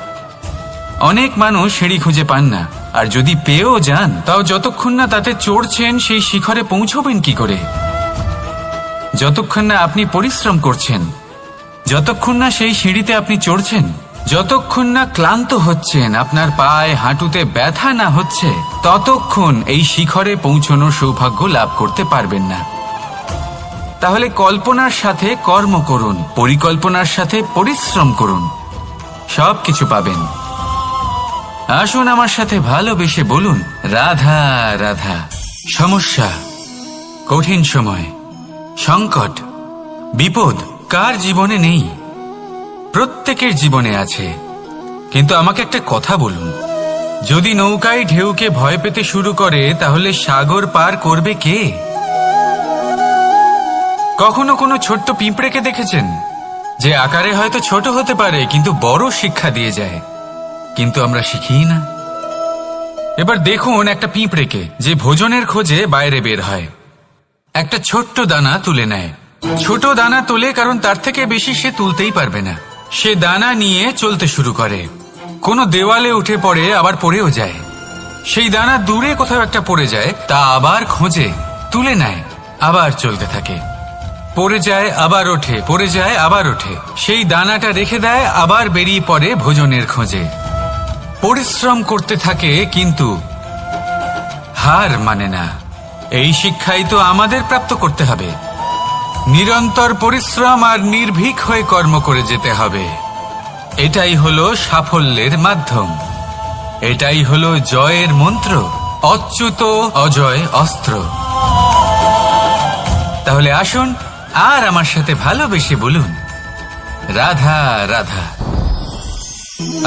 অনেক মানুষ সিঁড়ি খুঁজে পান না, আর যদি পেয়েও যান তাও যতক্ষণ না তাতে চড়ছেন সেই শিখরে পৌঁছবেন কি করে? যতক্ষণ না আপনি পরিশ্রম করছেন, যতক্ষণ না সেই সিঁড়িতে আপনি চড়ছেন, যতক্ষণ না ক্লান্ত হচ্ছেন, আপনার পায়ে হাঁটুতে ব্যথা না হচ্ছে, ততক্ষণ এই শিখরে পৌঁছানোর সৌভাগ্য লাভ করতে পারবেন না। তাহলে কল্পনার সাথে কর্ম করুন, পরিকল্পনার সাথে পরিশ্রম করুন, সব কিছু পাবেন। আসুন আমার সাথে ভালোবেসে বলুন, রাধা রাধা। সমস্যা, কঠিন সময়, সংকট, বিপদ কার জীবনে নেই? প্রত্যেকের জীবনে আছে। কিন্তু আমাকে একটা কথা বলুন, যদি নৌকায় ঢেউকে ভয় পেতে শুরু করে তাহলে সাগর পার করবে কে? কখনো কোনো ছোট্ট পিঁপড়েকে দেখেছেন যে আকারে হয়তো ছোট হতে পারে কিন্তু বড় শিক্ষা দিয়ে যায়? কিন্তু আমরা শিখি না। এবার দেখুন একটা পিঁপড়েকে যে ভোজনের খোঁজে বাইরে বের হয়, একটা ছোট্ট দানা তুলে নেয়। ছোট দানা তোলে কারণ তার থেকে বেশি সে তুলতেই পারবে না। সে দানা নিয়ে চলতে শুরু করে, কোনো দেওয়ালে উঠে পড়ে, আবার পড়েও যায়। সেই দানা দূরে কোথাও একটা পড়ে যায়, তা আবার খোঁজে, তুলে নেয়, আবার চলতে থাকে। পড়ে যায় আবার ওঠে, পড়ে যায় আবার ওঠে। সেই দানাটা রেখে দেয়, আবার বেরিয়ে পড়ে ভোজনের খোঁজে। পরিশ্রম করতে থাকে কিন্তু হার মানে না। এই শিক্ষাই তো আমাদের প্রাপ্ত করতে হবে। নিরন্তর পরিশ্রম আর নির্ভীক হয়ে কর্ম করে যেতে হবে। এটাই হলো সাফল্যের মাধ্যম, এটাই হলো জয়ের মন্ত্র, অচ্যুত অজয় অস্ত্র। তাহলে আসুন আর আমার সাথে ভালোবেসে বলুন, রাধা রাধা।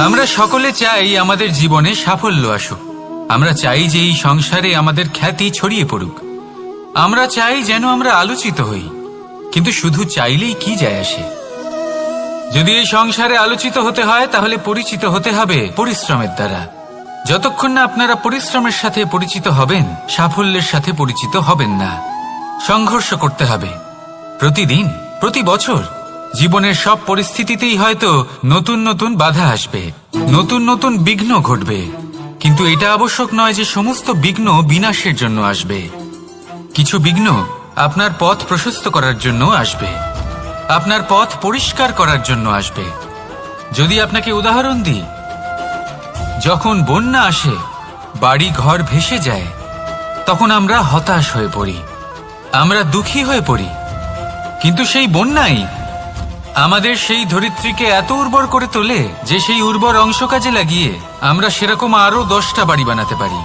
আমরা সকলে চাই আমাদের জীবনে সাফল্য আসুক। আমরা চাই যে এই সংসারে আমাদের খ্যাতি ছড়িয়ে পড়ুক। আমরা চাই যেন আমরা আলোচিত হই। কিন্তু শুধু চাইলেই কি যায় আসে? যদি এই সংসারে আলোচিত হতে হয় তাহলে পরিচিত হতে হবে পরিশ্রমের দ্বারা। যতক্ষণ না আপনারা পরিশ্রমের সাথে পরিচিত হবেন, সাফল্যের সাথে পরিচিত হবেন না। সংঘর্ষ করতে হবে প্রতিদিন, প্রতি বছর। জীবনের সব পরিস্থিতিতেই হয়তো নতুন নতুন বাধা আসবে, নতুন নতুন বিঘ্ন ঘটবে। কিন্তু এটা আবশ্যক নয় যে সমস্ত বিঘ্ন বিনাশের জন্য আসবে। কিছু বিঘ্ন আপনার পথ প্রশস্ত করার জন্য আসবে, আপনার পথ পরিষ্কার করার জন্য আসবে। যদি আপনাকে উদাহরণ দিই, যখন বন্যা আসে, বাড়ি ঘর ভেসে যায়, তখন আমরা হতাশ হয়ে পড়ি, আমরা দুঃখী হয়ে পড়ি। কিন্তু সেই বন্যাই আমাদের সেই ধরিত্রীকে এত উর্বর করে তোলে যে সেই উর্বর অংশ কাজে লাগিয়ে আমরা সেরকম আরো 10টা বাড়ি বানাতে পারি।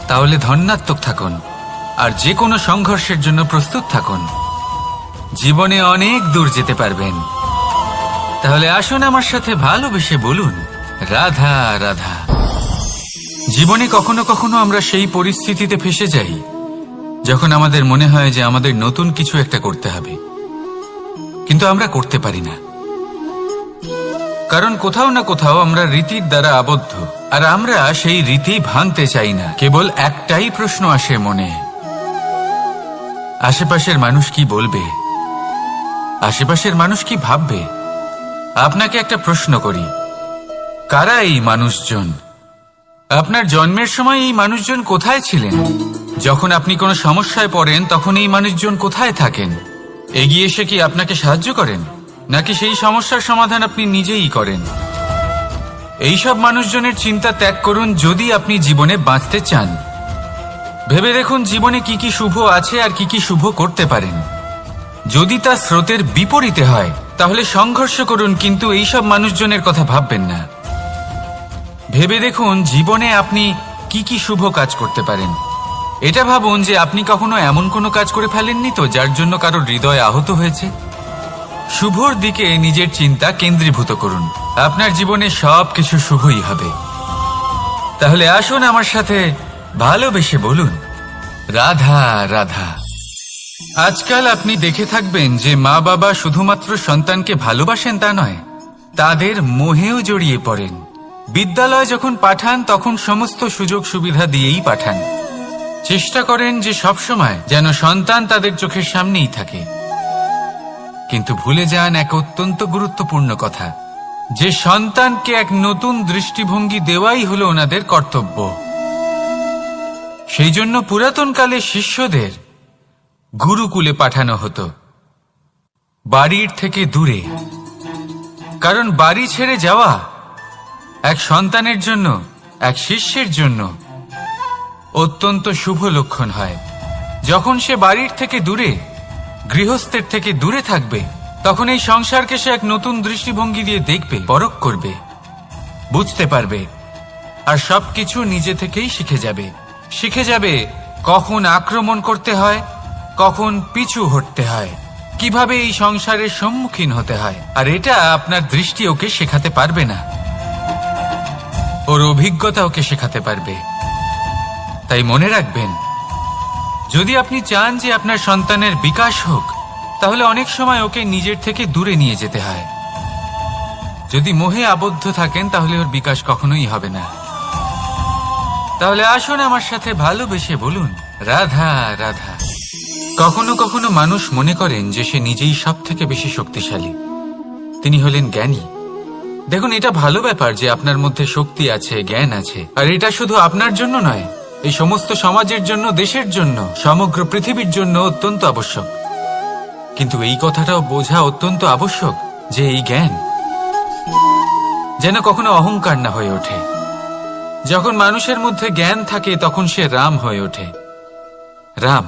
তাহলে ধন্যাত্মক থাকুন আর যে কোনো সংঘর্ষের জন্য প্রস্তুত থাকুন। জীবনে অনেক দূর যেতে পারবেন। তাহলে আসুন আমার সাথে ভালোবেসে বলুন, রাধা রাধা। জীবনে কখনো কখনো আমরা সেই পরিস্থিতিতে ফেসে যাই যখন আমাদের মনে হয় যে আমাদের নতুন কিছু একটা করতে হবে, কিন্তু আমরা করতে পারি না। কারণ কোথাও না কোথাও আমরা রীতির দ্বারা আবদ্ধ, আর আমরা সেই রীতি ভাঙতে চাই না। কেবল একটাই প্রশ্ন আসে মনে, আশেপাশের মানুষ কি বলবে, আশেপাশের মানুষ কি ভাববে। আপনাকে একটা প্রশ্ন করি, কারা এই মানুষজন? আপনার জন্মের সময় এই মানুষজন কোথায় ছিলেন? যখন আপনি কোনো সমস্যায় পড়েন তখন এই মানুষজন কোথায় থাকেন? এগিয়ে এসে কি আপনাকে সাহায্য করেন, নাকি সেই সমস্যার সমাধান আপনি নিজেই করেন? এইসব মানুষজনের চিন্তা ত্যাগ করুন যদি আপনি জীবনে বাঁচতে চান। ভেবে দেখুন জীবনে কি কি শুভ আছে আর কি কি শুভ করতে পারেন। যদি তা স্রোতের বিপরীতে হয় তাহলে সংঘর্ষ করুন, কিন্তু এইসব মানুষজনের কথা ভাববেন না। ভেবে দেখুন জীবনে আপনি কি কি শুভ কাজ করতে পারেন। এটা ভাবুন যে আপনি কখনো এমন কোনো কাজ করে ফেলেননি তো যার জন্য কারো হৃদয় আহত হয়েছে। শুভর দিকে নিজের চিন্তা কেন্দ্রীভূত করুন, আপনার জীবনে সব কিছু শুভই হবে। তাহলে আসুন আমার সাথে ভালোবেসে বলুন, রাধা রাধা। আজকাল আপনি দেখে থাকবেন যে মা বাবা শুধুমাত্র সন্তানকে ভালোবাসেন তা নয়, তাদের মোহেও জড়িয়ে পড়েন। বিদ্যালয় যখন পাঠান তখন সমস্ত সুযোগ সুবিধা দিয়েই পাঠান। চেষ্টা করেন যে সবসময় যেন সন্তান তাদের চোখের সামনেই থাকে। কিন্তু ভুলে যান এক অত্যন্ত গুরুত্বপূর্ণ কথা, যে সন্তানকে এক নতুন দৃষ্টিভঙ্গি দেওয়াই হলো ওনাদের কর্তব্য। সেই জন্য পুরাতনকালে শিষ্যদের গুরুকুলে পাঠানো হতো, বাড়ির থেকে দূরে। কারণ বাড়ি ছেড়ে যাওয়া এক সন্তানের জন্য, এক শিষ্যের জন্য অত্যন্ত শুভ লক্ষণ হয়। যখন সে বাড়ির থেকে দূরে, গৃহস্থের থেকে দূরে থাকবে, তখন এই সংসারকে সে এক নতুন দৃষ্টিভঙ্গি দিয়ে দেখবে, পরখ করবে, বুঝতে পারবে, আর সবকিছু নিজে থেকেই শিখে যাবে কখন আক্রমণ করতে হয়, কখন পিছু হটতে হয়, কিভাবে এই সংসারের সম্মুখীন হতে হয়। আর এটা আপনার দৃষ্টি ওকে শেখাতে পারবে না, ওর অভিজ্ঞতা ওকে শেখাতে পারবে। তাই মনে রাখবেন, যদি আপনি চান যে আপনার সন্তানের বিকাশ হোক, তাহলে অনেক সময় ওকে নিজের থেকে দূরে নিয়ে যেতে হয়। যদি মোহে আবদ্ধ থাকেন তাহলে ওর বিকাশ কখনোই হবে না। তাহলে আসুন আমার সাথে ভালোবেসে বলুন, রাধা রাধা। কখনো কখনো মানুষ মনে করেন যে সে নিজেই সব থেকে বেশি শক্তিশালী, তিনি হলেন জ্ঞানী। দেখুন, এটা ভালো ব্যাপার যে আপনার মধ্যে শক্তি আছে, জ্ঞান আছে, আর এটা শুধু আপনার জন্য নয়, এই সমস্ত সমাজের জন্য, দেশের জন্য, সমগ্র পৃথিবীর জন্য অত্যন্ত আবশ্যক। কিন্তু এই কথাটাও বোঝা অত্যন্ত আবশ্যক যে এই জ্ঞান যেন কখনো অহংকার না হয়ে ওঠে। যখন মানুষের মধ্যে জ্ঞান থাকে তখন সে রাম হয়ে ওঠে। রাম,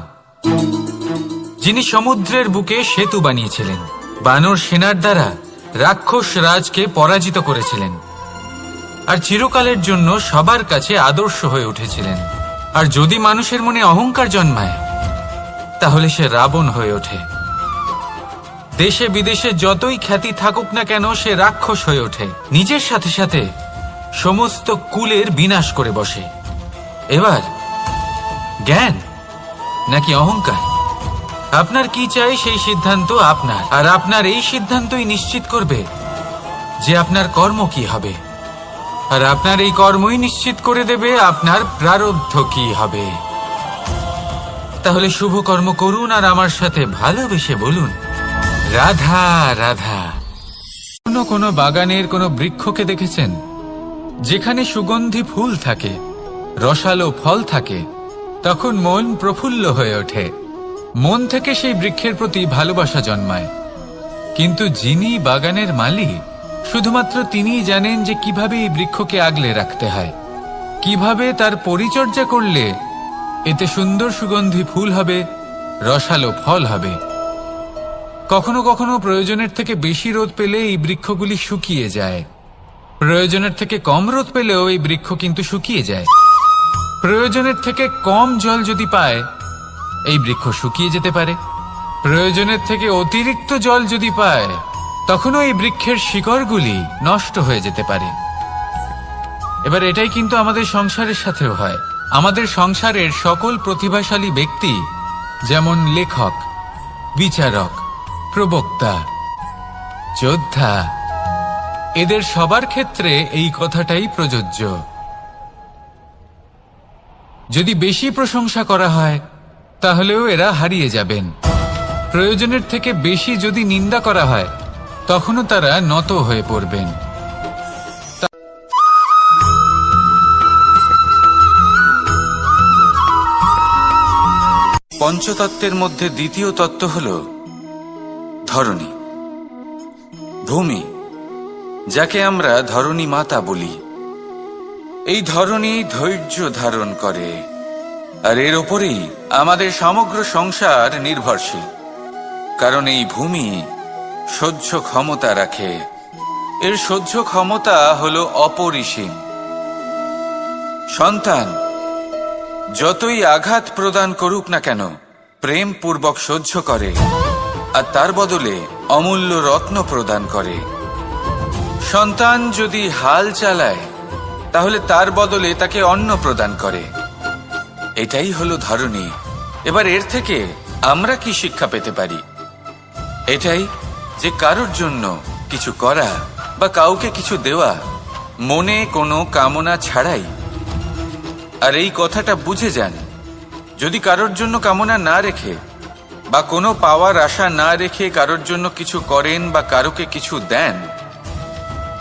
যিনি সমুদ্রের বুকে সেতু বানিয়েছিলেন, বানর সেনার দ্বারা রাক্ষস রাজকে পরাজিত করেছিলেন, আর চিরকালের জন্য সবার কাছে আদর্শ হয়ে উঠেছিলেন। আর যদি মানুষের মনে অহংকার জন্মায়, তাহলে সে রাবণ হয়ে ওঠে। দেশে বিদেশে যতই খ্যাতি থাকুক না কেন, সে রাক্ষস হয়ে ওঠে, নিজের সাথে সাথে সমস্ত কুলের বিনাশ করে বসে। এবার জ্ঞান নাকি অহংকার, আপনার কি চাই সেই সিদ্ধান্ত আপনার, আর আপনার এই সিদ্ধান্তই নিশ্চিত করবে যে আপনার কর্ম কি হবে, আর আপনার এই কর্মই নিশ্চিত করে দেবে আপনার প্রারব্ধ কি হবে। তাহলে শুভ কর্ম করুন আর আমার সাথে ভালোবেসে বলুন, রাধা রাধা। কোনো বাগানের কোনো বৃক্ষকে দেখেছেন যেখানে সুগন্ধি ফুল থাকে, রসালো ফল থাকে, তখন মন প্রফুল্ল হয়ে ওঠে, মন থেকে সেই বৃক্ষের প্রতি ভালোবাসা জন্মায়। কিন্তু যিনি বাগানের মালিক, শুধুমাত্র তিনিই জানেন যে কিভাবে এই বৃক্ষকে আগলে রাখতে হয়, কিভাবে তার পরিচর্যা করলে এতে সুন্দর সুগন্ধি ফুল হবে, রসালো ফল হবে। কখনো কখনো প্রয়োজনের থেকে বেশি রোদ পেলে এই বৃক্ষগুলি শুকিয়ে যায়, প্রয়োজনের থেকে কম রোদ পেলেও এই বৃক্ষ কিন্তু শুকিয়ে যায়। প্রয়োজনের থেকে কম জল যদি পায়, এই বৃক্ষ শুকিয়ে যেতে পারে। প্রয়োজনের থেকে অতিরিক্ত জল যদি পায়, তখনও এই বৃক্ষের শিকড়গুলি নষ্ট হয়ে যেতে পারে। এবার এটাই কিন্তু আমাদের সংসারের সাথেও হয়। আমাদের সংসারের সকল প্রতিভাশালী ব্যক্তি, যেমন লেখক, বিচারক, প্রবক্তা, যোদ্ধা, এদের সবার ক্ষেত্রে এই কথাটাই প্রযোজ্য। যদি বেশি প্রশংসা করা হয়, তাহলেও এরা হারিয়ে যাবেন। প্রয়োজনের থেকে বেশি যদি নিন্দা করা হয়, তখনও তারা নত হয়ে পড়বেন।
পঞ্চতত্ত্বের মধ্যে দ্বিতীয় তত্ত্ব হল ধরণী, ভূমি, যাকে আমরা ধরণী মাতা বলি। এই ধরণী ধৈর্য ধারণ করে, আর এর ওপরেই আমাদের সমগ্র সংসার নির্ভরশীল। কারণ এই ভূমি সহ্য ক্ষমতা রাখে, এর সহ্য ক্ষমতা হল অপরিসীম। সন্তান যতই আঘাত প্রদান করুক না কেন, প্রেম পূর্বক সহ্য করে, আর তার বদলে অমূল্য রত্ন প্রদান করে। সন্তান যদি হাল চালায়, তাহলে তার বদলে তাকে অন্ন প্রদান করে। এটাই হলো ধরনী। এবার এর থেকে আমরা কি শিক্ষা পেতে পারি? এটাই যে কারোর জন্য কিছু করা বা কাউকে কিছু দেওয়া মনে কোনো কামনা ছাড়াই। আর এই কথাটা বুঝে যান, যদি কারোর জন্য কামনা না রেখে বা কোনো পাওয়ার আশা না রেখে কারোর জন্য কিছু করেন বা কারোকে কিছু দেন,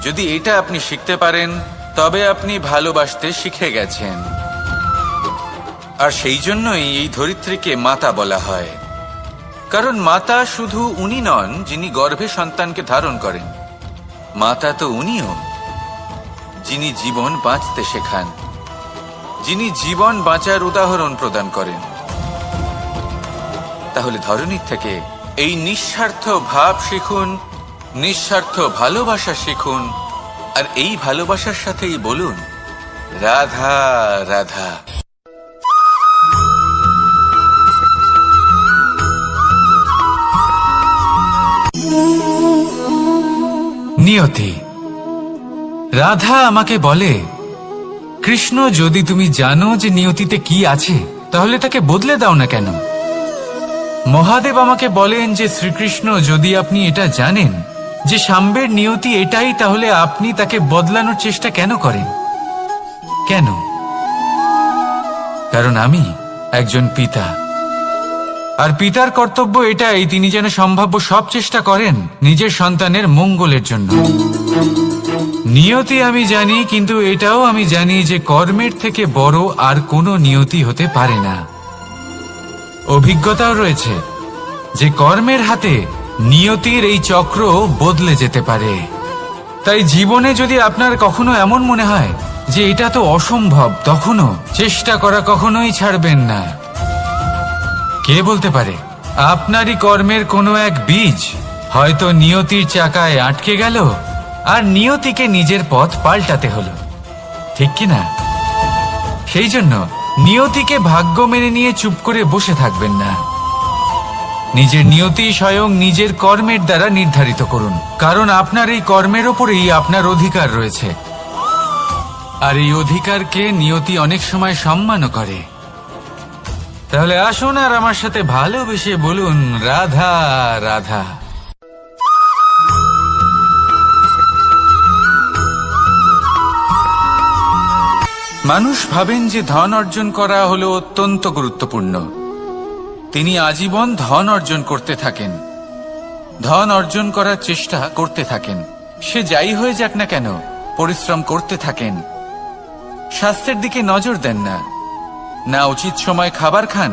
যদি এটা আপনি শিখতে পারেন, তবে আপনি ভালোবাসতে শিখে গেছেন। আর সেই জন্যই এই ধরিত্রীকে মাতা বলা হয়। কারণ মাতা শুধু উনি নন যিনি গর্ভে সন্তানকে ধারণ করেন, মাতা তো উনিও যিনি জীবন বাঁচতে শেখান, যিনি জীবন বাঁচার উদাহরণ প্রদান করেন। তাহলে ধরনীর থেকে এই নিঃস্বার্থ ভাব শিখুন, নিঃস্বার্থ ভালোবাসা শিখুন, আর এই ভালোবাসার সাথেই বলুন রাধা রাধা।
নিয়তি। রাধা আমাকে বলে, কৃষ্ণ, যদি তুমি জানো যে নিয়তিতে কি আছে, তাহলে তাকে বদলে দাও না কেন? মহাদেব আমাকে বলেন যে শ্রীকৃষ্ণ, যদি আপনি এটা জানেন যে সাম্বের নিয়তি এটাই, তাহলে আপনি তাকে বদলানোর চেষ্টা কেন করেন? কেন? কারণ আমি একজন পিতা, আর পিতার কর্তব্য এটাই, তিনি যেন সম্ভাব্য সব চেষ্টা করেন নিজের সন্তানের মঙ্গলের জন্য। নিয়তি আমি জানি, কিন্তু এটাও আমি জানি যে কর্মের থেকে বড় আর কোনো নিয়তি হতে পারে না। অভিজ্ঞতাও রয়েছে যে কর্মের হাতে নিয়তির এই চক্র বদলে যেতে পারে। তাই জীবনে যদি আপনার কখনো এমন মনে হয় যে এটা তো অসম্ভব, তখনও চেষ্টা করা কখনোই ছাড়বেন না। কে বলতে পারে আপনারই কর্মের কোনো এক বীজ হয়তো নিয়তির চাকায় আটকে গেল, আর নিয়তিকে নিজের পথ পাল্টাতে হলো, ঠিক কি না? সেই জন্য নিয়তিকে ভাগ্য মেনে নিয়ে চুপ করে বসে থাকবেন না। নিজের নিয়তি স্বয়ং নিজের কর্মের দ্বারা নির্ধারিত করুন, কারণ আপনার এই কর্মের ওপরেই আপনার অধিকার রয়েছে। আর এই অধিকারকে নিয়তি অনেক সময় সম্মানও করে। তাহলে আসুন আর আমার সাথে ভালোবেসে বলুন রাধা রাধা। মানুষ ভাবেন যে ধন অর্জন করা হলো অত্যন্ত গুরুত্বপূর্ণ। তিনি আজীবন ধন অর্জন করতে থাকেন, ধন অর্জন করার চেষ্টা করতে থাকেন। সে যাই হয়ে যাক না কেন, পরিশ্রম করতে থাকেন। স্বাস্থ্যের দিকে নজর দেন না, না উচিত সময় খাবার খান,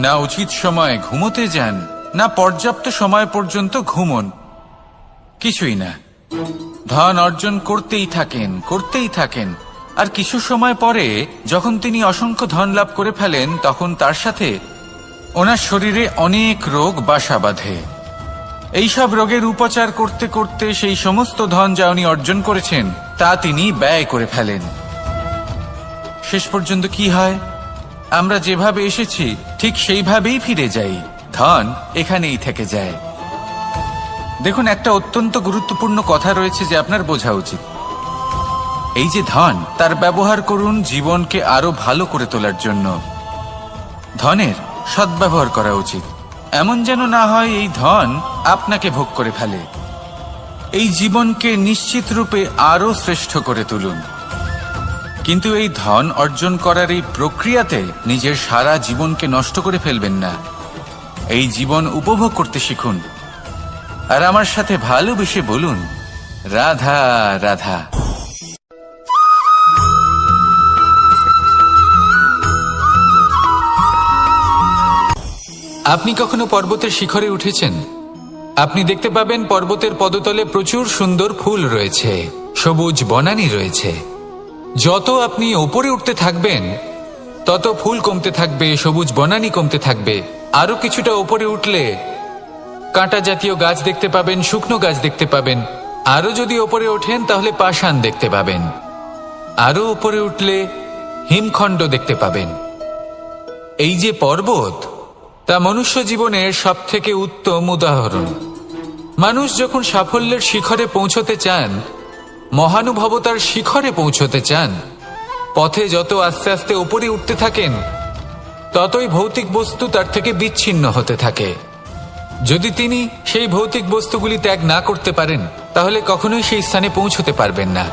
না উচিত সময় ঘুমোতে যান, না পর্যাপ্ত সময় পর্যন্ত ঘুমন, কিছুই না। ধন অর্জন করতেই থাকেন, করতেই থাকেন। আর কিছু সময় পরে যখন তিনি অসংখ্য ধন লাভ করে ফেলেন, তখন তার সাথে ওনার শরীরে অনেক রোগ বাসা বাঁধে। এইসব রোগের উপচার করতে করতে সেই সমস্ত ধন যা উনি অর্জন করেছেন তা তিনি ব্যয় করে ফেলেন। শেষ পর্যন্ত কি হয়? আমরা যেভাবে এসেছি ঠিক সেইভাবেই ফিরে যাই, ধন এখানেই থেকে যায়। দেখুন, একটা অত্যন্ত গুরুত্বপূর্ণ কথা রয়েছে যে আপনার বোঝা উচিত। এই যে ধন, তার ব্যবহার করুন জীবনকে আরো ভালো করে তোলার জন্য। ধনের সদ্ব্যবহার করা উচিত, এমন যেন না হয় এই ধন আপনাকে ভোগ করে ফেলে। এই জীবনকে নিশ্চিত রূপে আরো শ্রেষ্ঠ করে তুলুন। কিন্তু এই ধন অর্জন করার এই প্রক্রিয়াতে নিজের সারা জীবনকে নষ্ট করে ফেলবেন না। এই জীবন উপভোগ করতে শিখুন, আর আমার সাথে ভালোবেসে বলুন রাধা রাধা। আপনি কখনো পর্বতের শিখরে উঠেছেন? আপনি দেখতে পাবেন পর্বতের পদতলে প্রচুর সুন্দর ফুল রয়েছে, সবুজ বনানী রয়েছে। যত আপনি ওপরে উঠতে থাকবেন তত ফুল কমতে থাকবে, সবুজ বনানী কমতে থাকবে। আরো কিছুটা ওপরে উঠলে কাঁটা জাতীয় গাছ দেখতে পাবেন, শুকনো গাছ দেখতে পাবেন। আরো যদি ওপরে ওঠেন তাহলে পাষাণ দেখতে পাবেন। আরো ওপরে উঠলে হিমখণ্ড দেখতে পাবেন। এই যে পর্বত, তা মনুষ্য জীবনের সব থেকে উত্তম উদাহরণ। মানুষ যখন সাফল্যের শিখরে পৌঁছতে চান, মহানুভবতার শিখরে পৌঁছতে চান, পথে যত আস্তে আস্তে উপরে উঠতে থাকেন
ততই ভৌতিক বস্তু তার থেকে বিচ্ছিন্ন হতে থাকে। যদি তিনি সেই ভৌতিক বস্তুগুলি ত্যাগ না করতে পারেন, তাহলে কখনোই সেই স্থানে পৌঁছতে পারবেন না।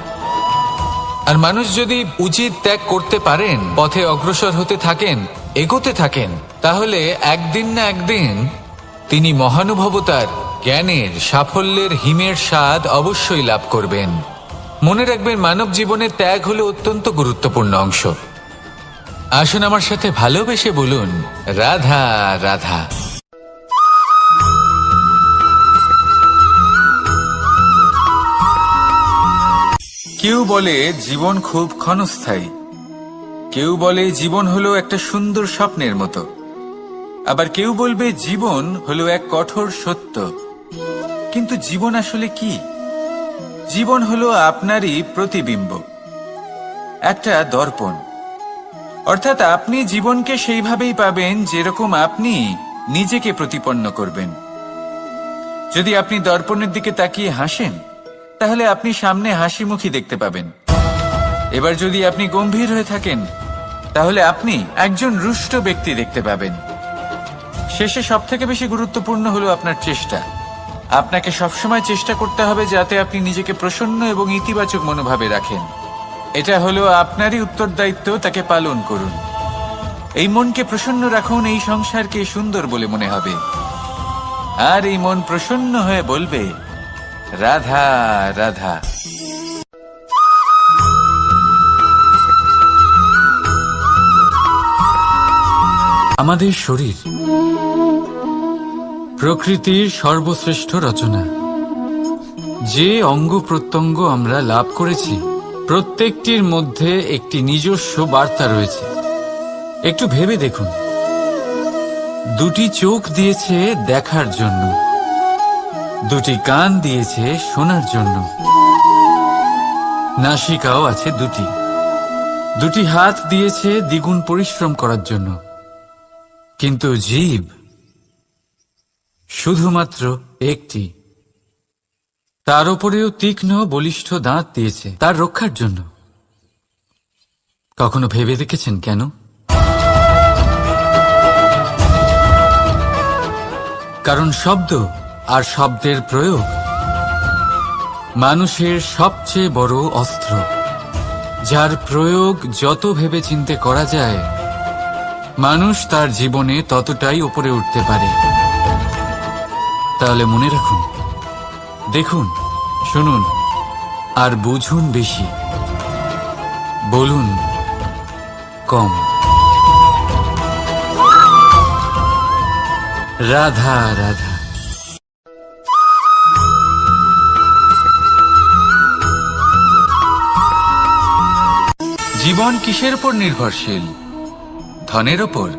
আর মানুষ যদি উচিত ত্যাগ করতে পারেন, পথে অগ্রসর হতে থাকেন, এগোতে থাকেন, তাহলে একদিন না একদিন তিনি মহানুভবতার, জ্ঞানের, সাফল্যের হিমের স্বাদ অবশ্যই লাভ করবেন। মনে রাখবেন, মানব জীবনে ত্যাগ হলো অত্যন্ত গুরুত্বপূর্ণ অংশ। আসুন আমার সাথে ভালোবেসে বলুন, রাধা রাধা। কেউ বলে জীবন খুব ক্ষণস্থায়ী, কেউ বলে জীবন হলো একটা সুন্দর স্বপ্নের মতো, আবার কেউ বলবে জীবন হলো এক কঠোর সত্য। কিন্তু জীবন আসলে কি? জীবন হলো আপনারই প্রতিবিম্ব, একটা দর্পণ। অর্থাৎ আপনি জীবনকে সেইভাবেই পাবেন যেরকম আপনি নিজেকে প্রতিপন্ন করবেন। যদি আপনি দর্পণের দিকে তাকিয়ে হাসেন, তাহলে আপনি সামনে হাসি মুখী দেখতে পাবেন। এবার যদি আপনি গম্ভীর হয়ে থাকেন, তাহলে আপনি একজন রুষ্ট ব্যক্তি দেখতে পাবেন। শেষে সবথেকে বেশি গুরুত্বপূর্ণ হলো আপনার চেষ্টা। আপনাকে সবসময় চেষ্টা করতে হবে যাতে আপনি নিজেকে প্রসন্ন এবং ইতিবাচক মনোভাবে রাখেন। এটা হলো আপনারই উত্তরদায়িত্ব, তাকে পালন করুন। এই মনকে প্রসন্ন রাখুন, এই সংসারকে সুন্দর বলে মনে হবে। আর এই মন প্রসন্ন হয়ে বলবে, রাধা রাধা।
আমাদের শরীর প্রকৃতির সর্বশ্রেষ্ঠ রচনা। যে অঙ্গ প্রত্যঙ্গ আমরা লাভ করেছি, প্রত্যেকটির মধ্যে একটি নিজস্ব বার্তা রয়েছে। একটু ভেবে দেখুন, দুটি চোখ দিয়েছে দেখার জন্য, দুটি কান দিয়েছে শোনার জন্য, নাসিকাও আছে দুটি, দুটি হাত দিয়েছে দ্বিগুণ পরিশ্রম করার জন্য। কিন্তু জীব শুধুমাত্র একটি। তার উপরেও তীক্ষ্ণ বলিষ্ঠ দাঁত দিয়েছে তার রক্ষার জন্য। কখনো ভেবে দেখেছেন কেন? কারণ শব্দ আর শব্দের প্রয়োগ মানুষের সবচেয়ে বড় অস্ত্র, যার প্রয়োগ যত ভেবে চিন্তে করা যায়, মানুষ তার জীবনে ততটাই উপরে উঠতে পারে। তাহলে মনে রাখুন, দেখুন, শুনুন আর বুঝুন বেশি, বলুন কম। রাধা রাধা।
জীবন কিসের উপর নির্ভরশীল? ধনের ওপর,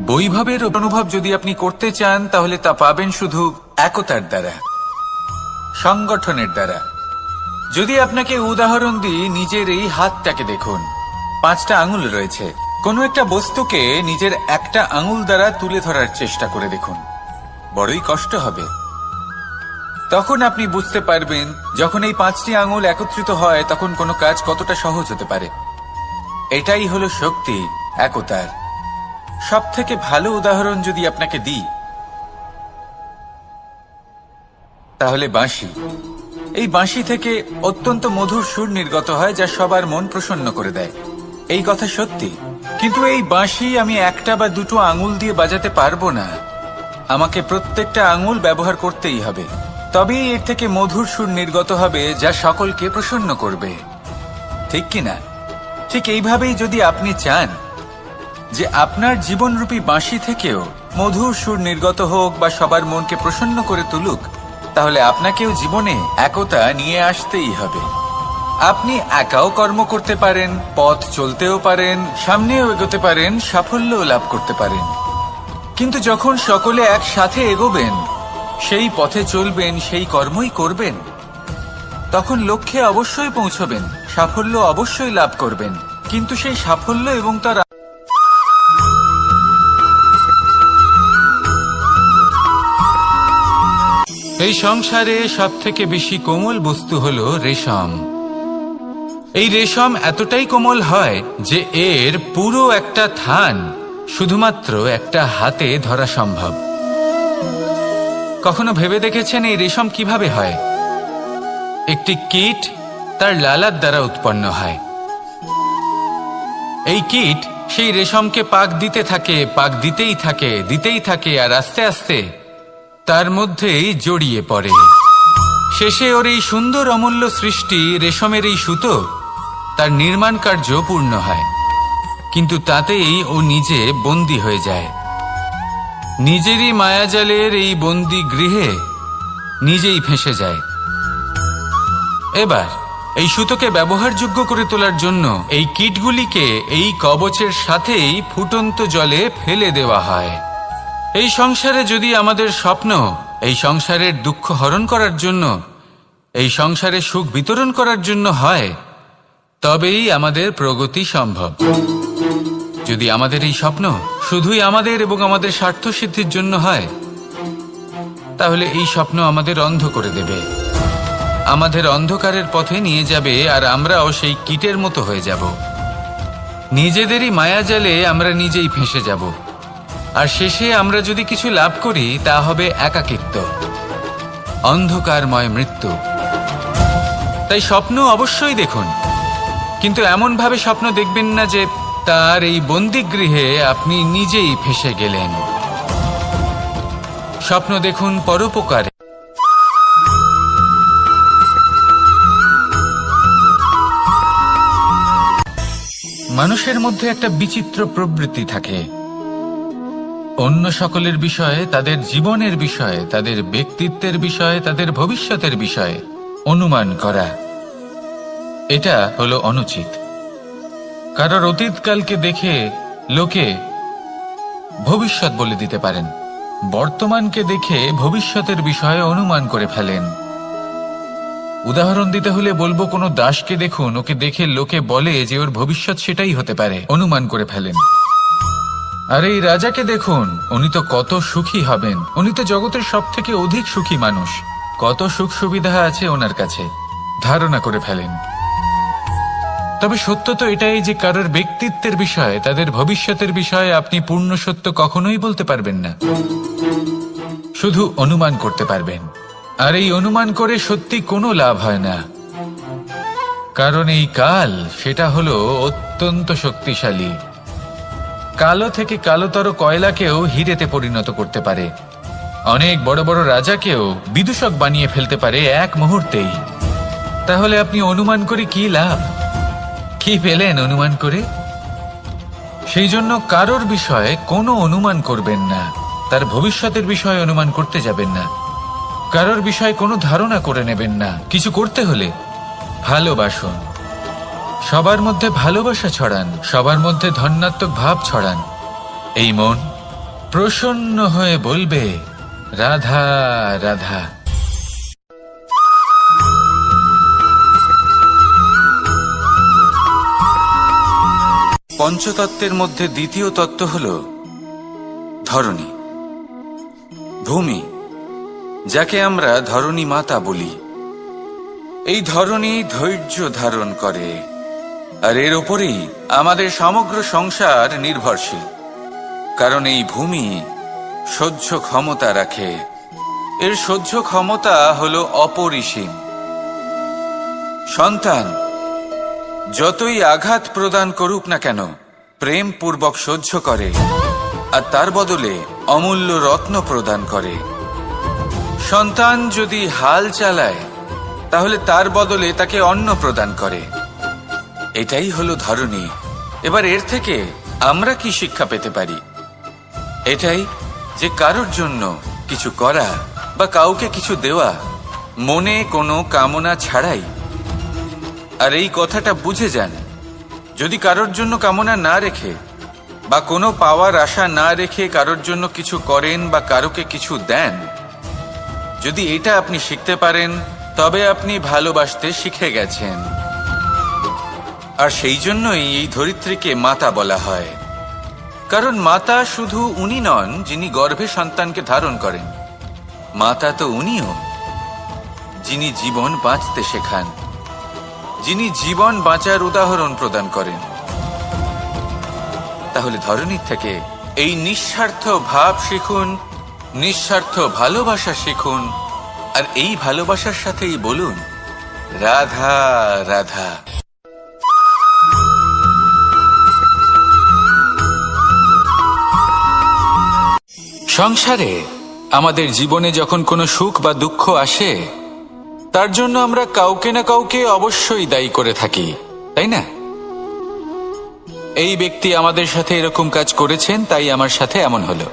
বৈভবের অনুভব যদি আপনি করতে চান, তাহলে তা পাবেন শুধু একতার দ্বারা, সংগঠনের দ্বারা। যদি আপনাকে উদাহরণ দিই, নিজের এই হাতটাকে দেখুন, 5টা আঙুল রয়েছে। কোনো একটা বস্তুকে নিজের একটা আঙুল দ্বারা তুলে ধরার চেষ্টা করে দেখুন, বড়ই কষ্ট হবে। তখন আপনি বুঝতে পারবেন, যখন এই 5টি আঙুল একত্রিত হয়, তখন কোনো কাজ কতটা সহজ হতে পারে। এটাই হলো শক্তি একতার। সব থেকে ভালো উদাহরণ যদি আপনাকে দিই, তাহলে বাঁশি। এই বাঁশি থেকে অত্যন্ত মধুর সুর নির্গত হয়, যা সবার মন প্রসন্ন করে দেয়। এই কথা সত্যি। কিন্তু এই বাঁশি আমি একটা বা দুটো আঙুল দিয়ে বাজাতে পারবো না। আমাকে প্রত্যেকটা আঙুল ব্যবহার করতেই হবে, তবেই এর থেকে মধুর সুর নির্গত হবে, যা সকলকে প্রসন্ন করবে। ঠিক কিনা? ঠিক এইভাবেই যদি আপনি চান যে আপনার জীবনরূপী বাঁশি থেকেও মধুর সুর নির্গত হোক বা সবার মনকে প্রসন্ন করে তুলুক, তাহলে আপনাকেও জীবনে একতা নিয়ে আসতেই হবে। আপনি একাও কর্ম করতে পারেন, পথ চলতেও পারেন, সামনেও এগোতে পারেন, সাফল্যও লাভ করতে পারেন। কিন্তু যখন সকলে একসাথে এগোবেন, সেই পথে চলবেন, সেই কর্মই করবেন, তখন লক্ষ্যে অবশ্যই পৌঁছবেন, সাফল্য অবশ্যই লাভ করবেন। কিন্তু সেই সাফল্য এবং তার এই সংসারে সবথেকে বেশি কোমল বস্তু হলো রেশম। এই রেশম এতটাই কোমল হয় যে এর পুরো একটা থান
শুধুমাত্র একটা হাতে ধরা সম্ভব। কখনো ভেবে দেখেছেন এই রেশম কিভাবে হয়? একটি কীট তার লালার দ্বারা উৎপন্ন হয়। এই কীট সেই রেশমকে পাক দিতে থাকে, পাক দিতেই থাকে আর আস্তে আস্তে তার মধ্যেই জড়িয়ে পড়ে। শেষে ওর এই সুন্দর অমূল্য সৃষ্টি রেশমের এই সুতো তার নির্মাণ কার্য পূর্ণ হয়, কিন্তু তাতেই ও নিজে বন্দী হয়ে যায়। নিজেরই মায়াজালের এই বন্দী গৃহে নিজেই ফেঁসে যায়। এবার এই সুতোকে ব্যবহারযোগ্য করে তোলার জন্য এই কীটগুলিকে এই কবচের সাথেই ফুটন্ত জলে ফেলে দেওয়া হয়। এই সংসারে যদি আমাদের স্বপ্ন এই সংসারের দুঃখ হরণ করার জন্য, এই সংসারে সুখ বিতরণ করার জন্য হয়, তবেই আমাদের প্রগতি সম্ভব। যদি আমাদের এই স্বপ্ন শুধুই আমাদের এবং আমাদের স্বার্থ সিদ্ধির জন্য হয়, তাহলে এই স্বপ্ন আমাদের অন্ধ করে দেবে, আমাদের অন্ধকারের পথে নিয়ে যাবে, আর আমরাও সেই কীটের মতো হয়ে যাব। নিজেদেরই মায়াজালে আমরা নিজেই ফেঁসে যাব, আর শেষে আমরা যদি কিছু লাভ করি তা হবে একাকিত্ব, অন্ধকারময় মৃত্যু। তাই স্বপ্ন অবশ্যই দেখুন, কিন্তু এমনভাবে স্বপ্ন দেখবেন না যে তার এই বন্দিগৃহে আপনি নিজেই ফেঁসে গেলেন। স্বপ্ন দেখুন পরোপকারে। মানুষের মধ্যে একটা বিচিত্র প্রবৃত্তি থাকে, অন্য সকলের বিষয়ে, তাদের জীবনের বিষয়ে, তাদের ব্যক্তিত্বের বিষয়ে, তাদের ভবিষ্যতের বিষয়ে অনুমান করা। এটা হলো অনুচিত। কারোর অতীতকালকে দেখে লোকে ভবিষ্যৎ বলে দিতে পারেন, বর্তমানকে দেখে ভবিষ্যতের বিষয়ে অনুমান করে ফেলেন। উদাহরণ দিতে হলে বলবো, কোনো দাসকে দেখুন, ওকে দেখে লোকে বলে যে ওর ভবিষ্যৎ সেটাই হতে পারে, অনুমান করে ফেলেন। আর এই রাজাকে দেখুন, উনি তো কত সুখী হবেন, উনি তো জগতের সব থেকে অধিক সুখী মানুষ, কত সুখ সুবিধা আছে ওনার কাছে, ধারণা করে ফেলেন। তবে সত্য তো এটাই যে কারোর ব্যক্তিত্বের বিষয়ে, তাদের ভবিষ্যতের বিষয়ে আপনি পূর্ণ সত্য কখনোই বলতে পারবেন না, শুধু অনুমান করতে পারবেন। আর এই অনুমান করে সত্যি কোনো লাভ হয় না, কারণ এই কাল সেটা হলো অত্যন্ত শক্তিশালী। কালো থেকে কালোতর কয়লাকেও হিরেতে পরিণত করতে পারে, অনেক বড় বড় রাজাকেও বিদূষক বানিয়ে ফেলতে পারে এক মুহূর্তেই। তাহলে আপনি অনুমান করে কি লাভ? কি পেলেন অনুমান করে? সেই জন্য কারোর বিষয়ে কোনো অনুমান করবেন না, তার ভবিষ্যতের বিষয়ে অনুমান করতে যাবেন না, কারোর বিষয়ে কোনো ধারণা করে নেবেন না। কিছু করতে হলে ভালোবাসুন, সবার মধ্যে ভালোবাসা ছড়ান, সবার মধ্যে ধন্যাত্মক ভাব ছড়ান। এই মন প্রসন্ন হয়ে বলবে, রাধা রাধা।
পঞ্চতত্ত্বের মধ্যে দ্বিতীয় তত্ত্ব হল ধরণী, ভূমি, যাকে আমরা ধরণী মাতা বলি। এই ধরণী ধৈর্য ধারণ করে, আর এর ওপরেই আমাদের সমগ্র সংসার নির্ভরশীল। কারণ এই ভূমি সহ্য ক্ষমতা রাখে, এর সহ্য ক্ষমতা হলো অপরিসীম। সন্তান যতই আঘাত প্রদান করুক না কেন, প্রেম পূর্বক সহ্য করে, আর তার বদলে অমূল্য রত্ন প্রদান করে। সন্তান যদি হাল চালায়, তাহলে তার বদলে তাকে অন্ন প্রদান করে। এটাই হলো ধরণী। এবার এর থেকে আমরা কি শিক্ষা পেতে পারি? এটাই যে কারোর জন্য কিছু করা বা কাউকে কিছু দেওয়া মনে কোনো কামনা ছাড়াই। আর এই কথাটা বুঝে যান, যদি কারোর জন্য কামনা না রেখে বা কোনো পাওয়ার আশা না রেখে কারোর জন্য কিছু করেন বা কারোকে কিছু দেন, যদি এটা আপনি শিখতে পারেন, তবে আপনি ভালোবাসতে শিখে গেছেন। আর সেই জন্যই এই ধরিত্রীকে মাতা বলা হয়। কারণ মাতা শুধু উনি নন যিনি গর্ভে সন্তানকে ধারণ করেন, মাতা তো উনিও যিনি জীবন বাঁচতে শেখান, যিনি জীবন বাঁচার উদাহরণ প্রদান করেন। তাহলে ধরণীর থেকে এই নিঃস্বার্থ ভাব শিখুন, নিঃস্বার্থ ভালোবাসা শিখুন, আর এই ভালোবাসার সাথেই বলুন রাধা রাধা। সংসারে আমাদের জীবনে যখন কোনো সুখ বা দুঃখ আসে, তার জন্য আমরা কাউকে না কাউকে অবশ্যই দায়ী করে থাকি, তাই না? এই ব্যক্তি আমাদের সাথে এরকম কাজ করেছেন, তাই আমার সাথে এমন হলো।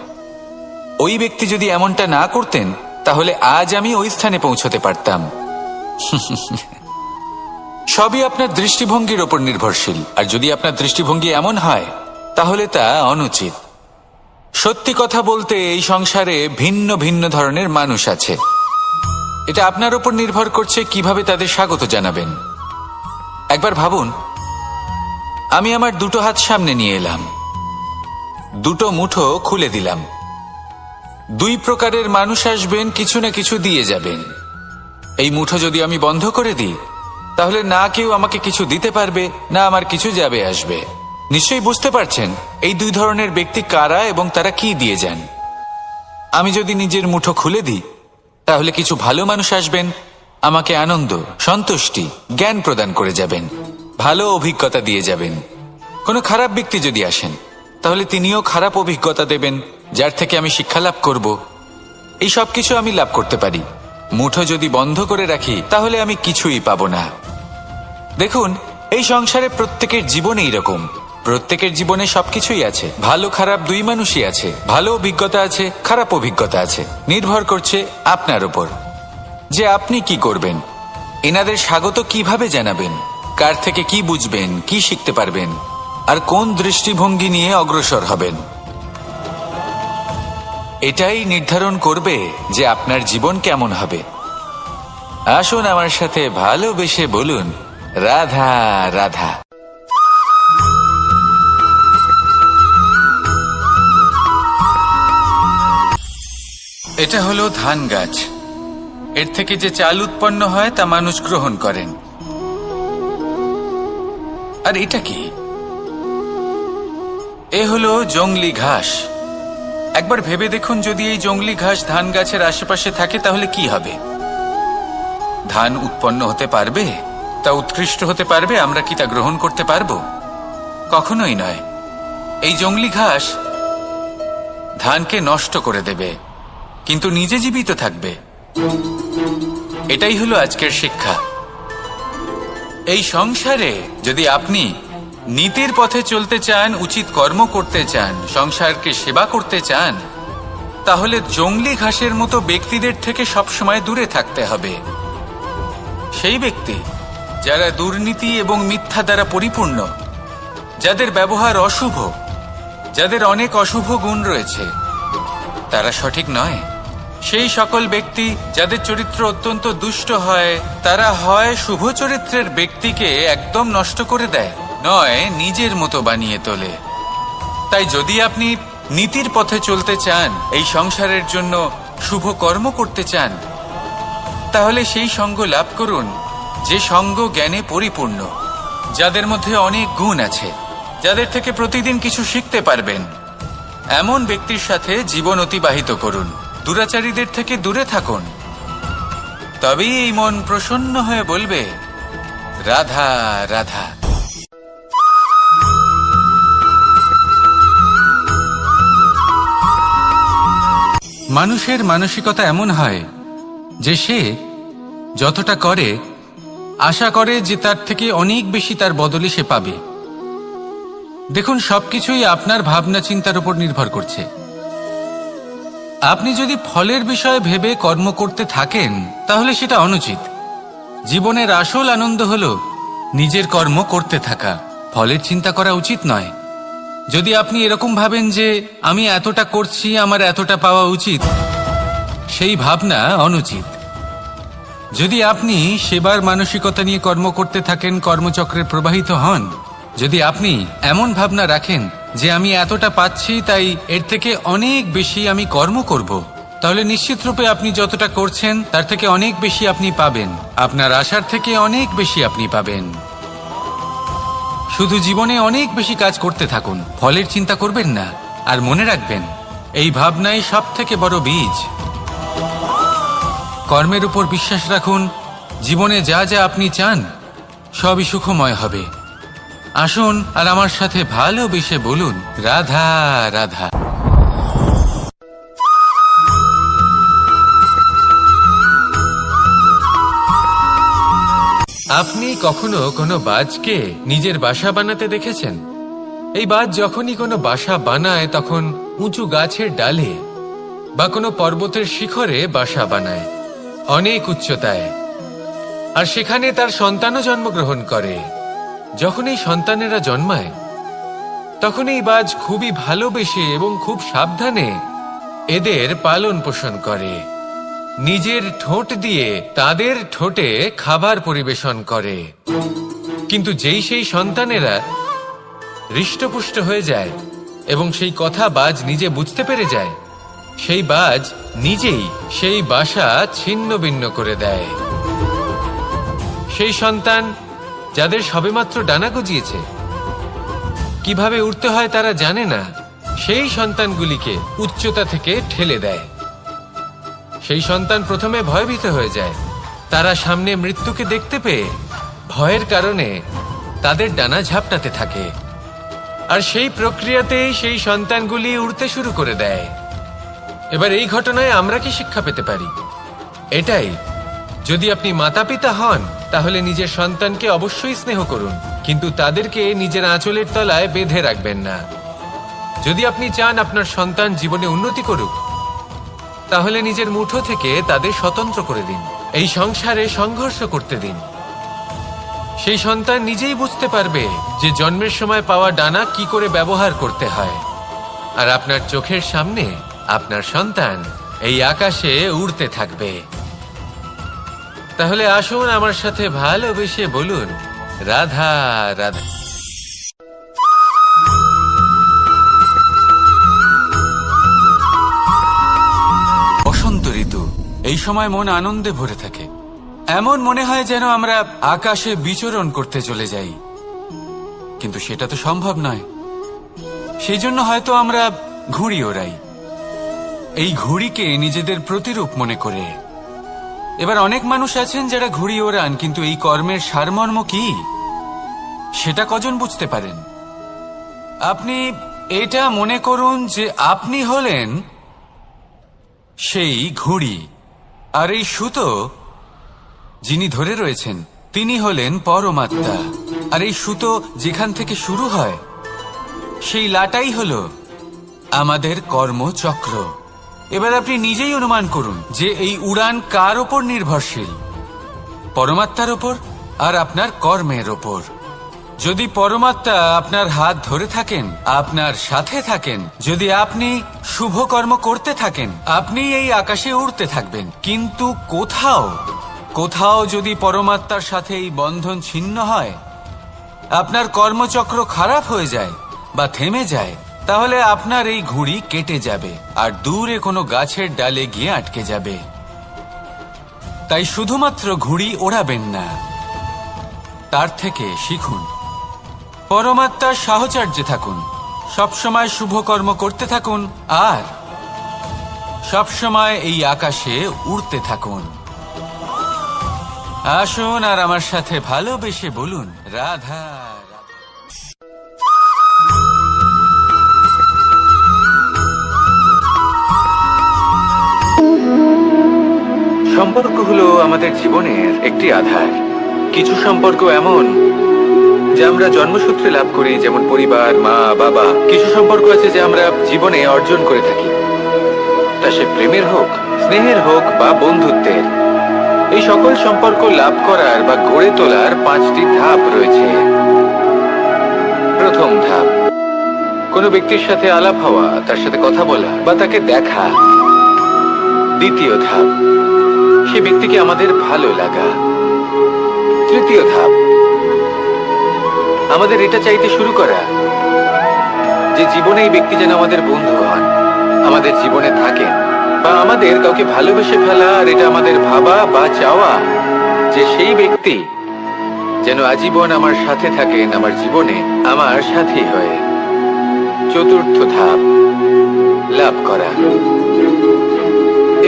ওই ব্যক্তি যদি এমনটা না করতেন, তাহলে আজ আমি ওই স্থানে পৌঁছতে পারতাম। সবই আপনার দৃষ্টিভঙ্গির ওপর নির্ভরশীল, আর যদি আপনার দৃষ্টিভঙ্গি এমন হয়, তাহলে তা অনুচিত। সত্যি কথা বলতে এই সংসারে ভিন্ন ভিন্ন ধরনের মানুষ আছে। এটা আপনার ওপর নির্ভর করছে কিভাবে তাদের স্বাগত জানাবেন। একবার ভাবুন, আমি আমার দুটো হাত সামনে নিয়ে এলাম, দুটো মুঠো খুলে দিলাম। দুই প্রকারের মানুষ আসবেন, কিছু না কিছু দিয়ে যাবেন। এই মুঠো যদি আমি বন্ধ করে দিই, তাহলে না কেউ আমাকে কিছু দিতে পারবে, না আমার কিছু যাবে আসবে। নিশ্চয়ই বুঝতে পারছেন এই দুই ধরনের ব্যক্তি কারা এবং তারা কি দিয়ে যান। আমি যদি নিজের মুঠো খুলে দিই, তাহলে কিছু ভালো মানুষ আসবেন, আমাকে আনন্দ, সন্তুষ্টি, জ্ঞান প্রদান করে যাবেন, ভালো অভিজ্ঞতা দিয়ে যাবেন। কোনো খারাপ ব্যক্তি যদি আসেন, তাহলে তিনিও খারাপ অভিজ্ঞতা দেবেন, যার থেকে আমি শিক্ষা লাভ করব। এই সব কিছু আমি লাভ করতে পারি। মুঠো যদি বন্ধ করে রাখি, তাহলে আমি কিছুই পাবো না। দেখুন, এই সংসারে প্রত্যেকের জীবনে এইরকম। প্রত্যেকের জীবনে সবকিছুই আছে, ভালো খারাপ দুই মানুষই আছে। ভালো অভিজ্ঞতা আছে, খারাপ অভিজ্ঞতা আছে। নির্ভর করছে আপনার উপর যে আপনি কি করবেন, এনাদের স্বাগত কিভাবে জানাবেন, কার থেকে কি বুঝবেন, কি শিখতে পারবেন, আর কোন দৃষ্টিভঙ্গি নিয়ে অগ্রসর হবেন। এটাই নির্ধারণ করবে যে আপনার জীবন কেমন হবে। আসুন আমার সাথে ভালোবেসে বলুন রাধা রাধা। এটা হলো ধান গাছ। এর থেকে যে চাল উৎপন্ন হয় তা মানুষ গ্রহণ করেন। আর এটা কি? এ হলো জংলি ঘাস। একবার ভেবে দেখুন, যদি এই জংলি ঘাস ধান গাছের আশেপাশে থাকে, তাহলে কি হবে? ধান উৎপন্ন হতে পারবে? তা উৎকৃষ্ট হতে পারবে? আমরা কি তা গ্রহণ করতে পারবো? কখনোই নয়। এই জংলি ঘাস ধানকে নষ্ট করে দেবে, কিন্তু নিজে জীবিত থাকবে। এটাই হলো আজকের শিক্ষা। এই সংসারে যদি আপনি নীতির পথে চলতে চান, উচিত কর্ম করতে চান, সংসারকে সেবা করতে চান, তাহলে জংলি ঘাসের মতো ব্যক্তিদের থেকে সবসময় দূরে থাকতে হবে। সেই ব্যক্তি যারা দুর্নীতি এবং মিথ্যা দ্বারা পরিপূর্ণ, যাদের ব্যবহার অশুভ, যাদের অনেক অশুভ গুণ রয়েছে, তারা সঠিক নয়। সেই সকল ব্যক্তি যাদের চরিত্র অত্যন্ত দুষ্ট হয়, তারা হয় শুভ চরিত্রের ব্যক্তিকে একদম নষ্ট করে দেয়, নয় নিজের মতো বানিয়ে তোলে। তাই যদি আপনি নীতির পথে চলতে চান, এই সংসারের জন্য শুভ কর্ম করতে চান, তাহলে সেই সঙ্গ লাভ করুন যে সঙ্গ জ্ঞানে পরিপূর্ণ, যাদের মধ্যে অনেক গুণ আছে, যাদের থেকে প্রতিদিন কিছু শিখতে পারবেন। এমন ব্যক্তির সাথে জীবন অতিবাহিত করুন। দুরাচারীদের থেকে দূরে থাকুন। তবেই এই মন প্রসন্ন হয়ে বলবে রাধা রাধা। মানুষের মানসিকতা এমন হয় যে সে যতটা করে আশা করে যে তার থেকে অনেক বেশি তার বদলে সে পাবে। দেখুন, সবকিছুই আপনার ভাবনা চিন্তার উপর নির্ভর করছে। আপনি যদি ফলের বিষয়ে ভেবে কর্ম করতে থাকেন, তাহলে সেটা অনুচিত। জীবনের আসল আনন্দ হলো নিজের কর্ম করতে থাকা, ফলের চিন্তা করা উচিত নয়। যদি আপনি এরকম ভাবেন যে আমি এতটা করছি, আমার এতটা পাওয়া উচিত, সেই ভাবনা অনুচিত। যদি আপনি সেবার মানসিকতা নিয়ে কর্ম করতে থাকেন, কর্মচক্রে প্রবাহিত হন, যদি আপনি এমন ভাবনা রাখেন যে আমি এতটা পাচ্ছি, তাই এর থেকে অনেক বেশি আমি কর্ম করব, তাহলে নিশ্চিতরূপে আপনি যতটা করছেন তার থেকে অনেক বেশি আপনি পাবেন। আপনার আশার থেকে অনেক বেশি আপনি পাবেন। শুধু জীবনে অনেক বেশি কাজ করতে থাকুন, ফলের চিন্তা করবেন না।
আর মনে রাখবেন, এই ভাবনাই সব থেকে বড় বীজ। কর্মের উপর বিশ্বাস রাখুন, জীবনে যা যা আপনি চান সবই সুখময় হবে। আসুন আর আমার সাথে ভালোবেসে বলুন, রাধা রাধা। আপনি কখনো কোনো বাজকে নিজের বাসা বানাতে দেখেছেন? এই বাজ যখনই কোনো বাসা বানায় তখন উঁচু গাছের ডালে বা কোনো পর্বতের শিখরে বাসা বানায়, অনেক উচ্চতায়। আর সেখানে তার সন্তানও জন্মগ্রহণ করে। যখন এই সন্তানেরা জন্মায় তখন এই বাজ খুবই ভালোবেসে এবং খুব সাবধানে এদের পালন পোষণ করে। নিজের ঠোঁট দিয়ে তাদের ঠোঁটে খাবার পরিবেশন করে। কিন্তু যেই সেই সন্তানেরা হৃষ্টপুষ্ট হয়ে যায় এবং সেই কথা বাজ নিজে বুঝতে পেরে যায়, সেই বাজ নিজেই সেই বাসা ছিন্ন ভিন্ন করে দেয়। সেই সন্তান যাদের সবেমাত্র ডানা গজিয়েছে, কিভাবে উড়তে হয় তারা জানে না, সেই সন্তানগুলিকে উচ্চতা থেকে ঠেলে দেয়। সেই সন্তান প্রথমে ভয়ভীত হয়ে যায়। তারা সামনে মৃত্যুকে দেখতে পেয়ে ভয়ের কারণে তাদের ডানা ঝাপটাতে থাকে। আর সেই প্রক্রিয়াতেই সেই সন্তানগুলি উড়তে শুরু করে দেয়। এবার এই ঘটনায় আমরা কি শিক্ষা পেতে পারি? এটাই, যদি আপনি মাতা পিতা হন তাহলে নিজের সন্তানকে অবশ্যই স্নেহ করুন, কিন্তু তাদেরকে নিজের আঁচলের তলায় বেঁধে রাখবেন না। যদি আপনি চান আপনার সন্তান জীবনে উন্নতি করুক, তাহলে নিজের মুঠো থেকে তাদের স্বতন্ত্র করে দিন। এই সংসারে সংঘর্ষ করতে দিন। সেই সন্তান নিজেই বুঝতে পারবে যে জন্মের সময় পাওয়া ডানা কি করে ব্যবহার করতে হয়। আর আপনার চোখের সামনে আপনার সন্তান এই আকাশে উড়তে থাকবে। তাহলে আসুন আমার সাথে ভালোবেসে বলুন, রাধা রাধা। বসন্ত ঋতু, এই সময় মন আনন্দে ভরে থাকে। এমন মনে হয় যেন আমরা আকাশে বিচরণ করতে চলে যাই, কিন্তু সেটা তো সম্ভব নয়। সেই জন্য হয়তো আমরা ঘুড়ি ওড়াই, এই ঘুড়িকে নিজেদের প্রতিরূপ মনে করে। এবার অনেক মানুষ আছেন যারা ঘুড়ি ওড়ান, কিন্তু এই কর্মের সারমর্ম কি সেটা কজন বুঝতে পারেন? আপনি এটা মনে করুন যে আপনি হলেন সেই ঘুড়ি, আর এই সুতো যিনি ধরে রয়েছেন তিনি হলেন পরমাত্মা। আর এই সুতো যেখান থেকে শুরু হয় সেই লাটাই হলো আমাদের কর্মচক্র। এবার আপনি নিজেই অনুমান করুন যে এই উড়ান কার ওপর নির্ভরশীল? পরমাত্মার ওপর আর আপনার কর্মের ওপর। যদি পরমাত্মা আপনার হাত ধরে থাকেন, আপনার সাথে থাকেন, যদি আপনি শুভ কর্ম করতে থাকেন, আপনি এই আকাশে উড়তে থাকবেন। কিন্তু কোথাও যদি পরমাত্মার সাথে এই বন্ধন ছিন্ন হয়, আপনার কর্মচক্র খারাপ হয়ে যায় বা থেমে যায়, তাহলে আপনার এই ঘুড়ি কেটে যাবে আর দূরে কোনো গাছের ডালে গিয়ে আটকে যাবে। তাই শুধুমাত্র ঘুড়ি ওড়াবেন না, তার থেকে শিখুন। পরমাত্মার সাহচর্যে থাকুন, সবসময় শুভ কর্ম করতে থাকুন আর সবসময় এই আকাশে উড়তে থাকুন। আসুন আর আমার সাথে ভালোবেসে বলুন, রাধা রাধা।
সম্পর্ক হলো আমাদের জীবনের একটি আধার। কিছু সম্পর্ক এমন যা আমরা জন্মসূত্রে লাভ করি, যেমন পরিবার, মা, বাবা। কিছু সম্পর্ক আছে যা আমরা জীবনে অর্জন করে থাকি, তা সে প্রেমের হোক, স্নেহের হোক বা বন্ধুত্বের। এই সকল সম্পর্ক লাভ করার বা গড়ে তোলার 5টি ধাপ রয়েছে। প্রথম ধাপ, কোনো ব্যক্তির সাথে আলাপ হওয়া, তার সাথে কথা বলা বা তাকে দেখা। দ্বিতীয় ধাপ, সে ব্যক্তিকে আমাদের ভালো লাগা। তৃতীয় ধাপ, আমাদের এটা চাইতে শুরু করা যে জীবনে এই ব্যক্তি যেন আমাদের বন্ধু হন, আমাদের জীবনে থাকেন, বা আমাদের কাউকে ভালোবেসে ফেলা আর এটা আমাদের ভাবা বা চাওয়া যে সেই ব্যক্তি যেন আজীবন আমার সাথে থাকেন, আমার জীবনে আমার সাথী হয়ে। চতুর্থ ধাপ, লাভ করা।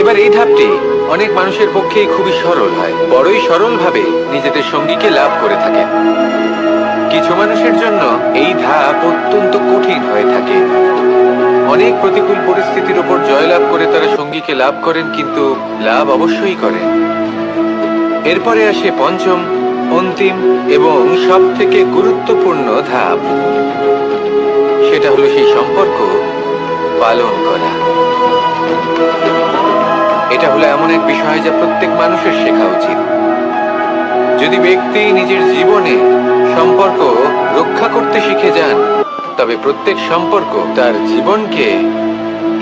এবার এই ধাপটি অনেক মানুষের পক্ষেই খুবই সরল হয়, বড়ই সরলভাবে নিজেদের সঙ্গীকে লাভ করে থাকেন। কিছু মানুষের জন্য এই ধাপ অত্যন্ত কঠিন হয়ে থাকে। অনেক প্রতিকূল পরিস্থিতির উপর জয়লাভ করে তারা সঙ্গীকে লাভ করেন, কিন্তু লাভ অবশ্যই করেন। এরপরে আসে পঞ্চম, অন্তিম এবং সব থেকে গুরুত্বপূর্ণ ধাপ। সেটা হলো সেই সম্পর্ক পালন করা। এটা হলো এমন এক বিষয় যা প্রত্যেক মানুষের শেখা উচিত। যদি ব্যক্তি নিজের জীবনে সম্পর্ক রক্ষা করতে শিখে যান, তবে প্রত্যেক সম্পর্ক তার জীবনকে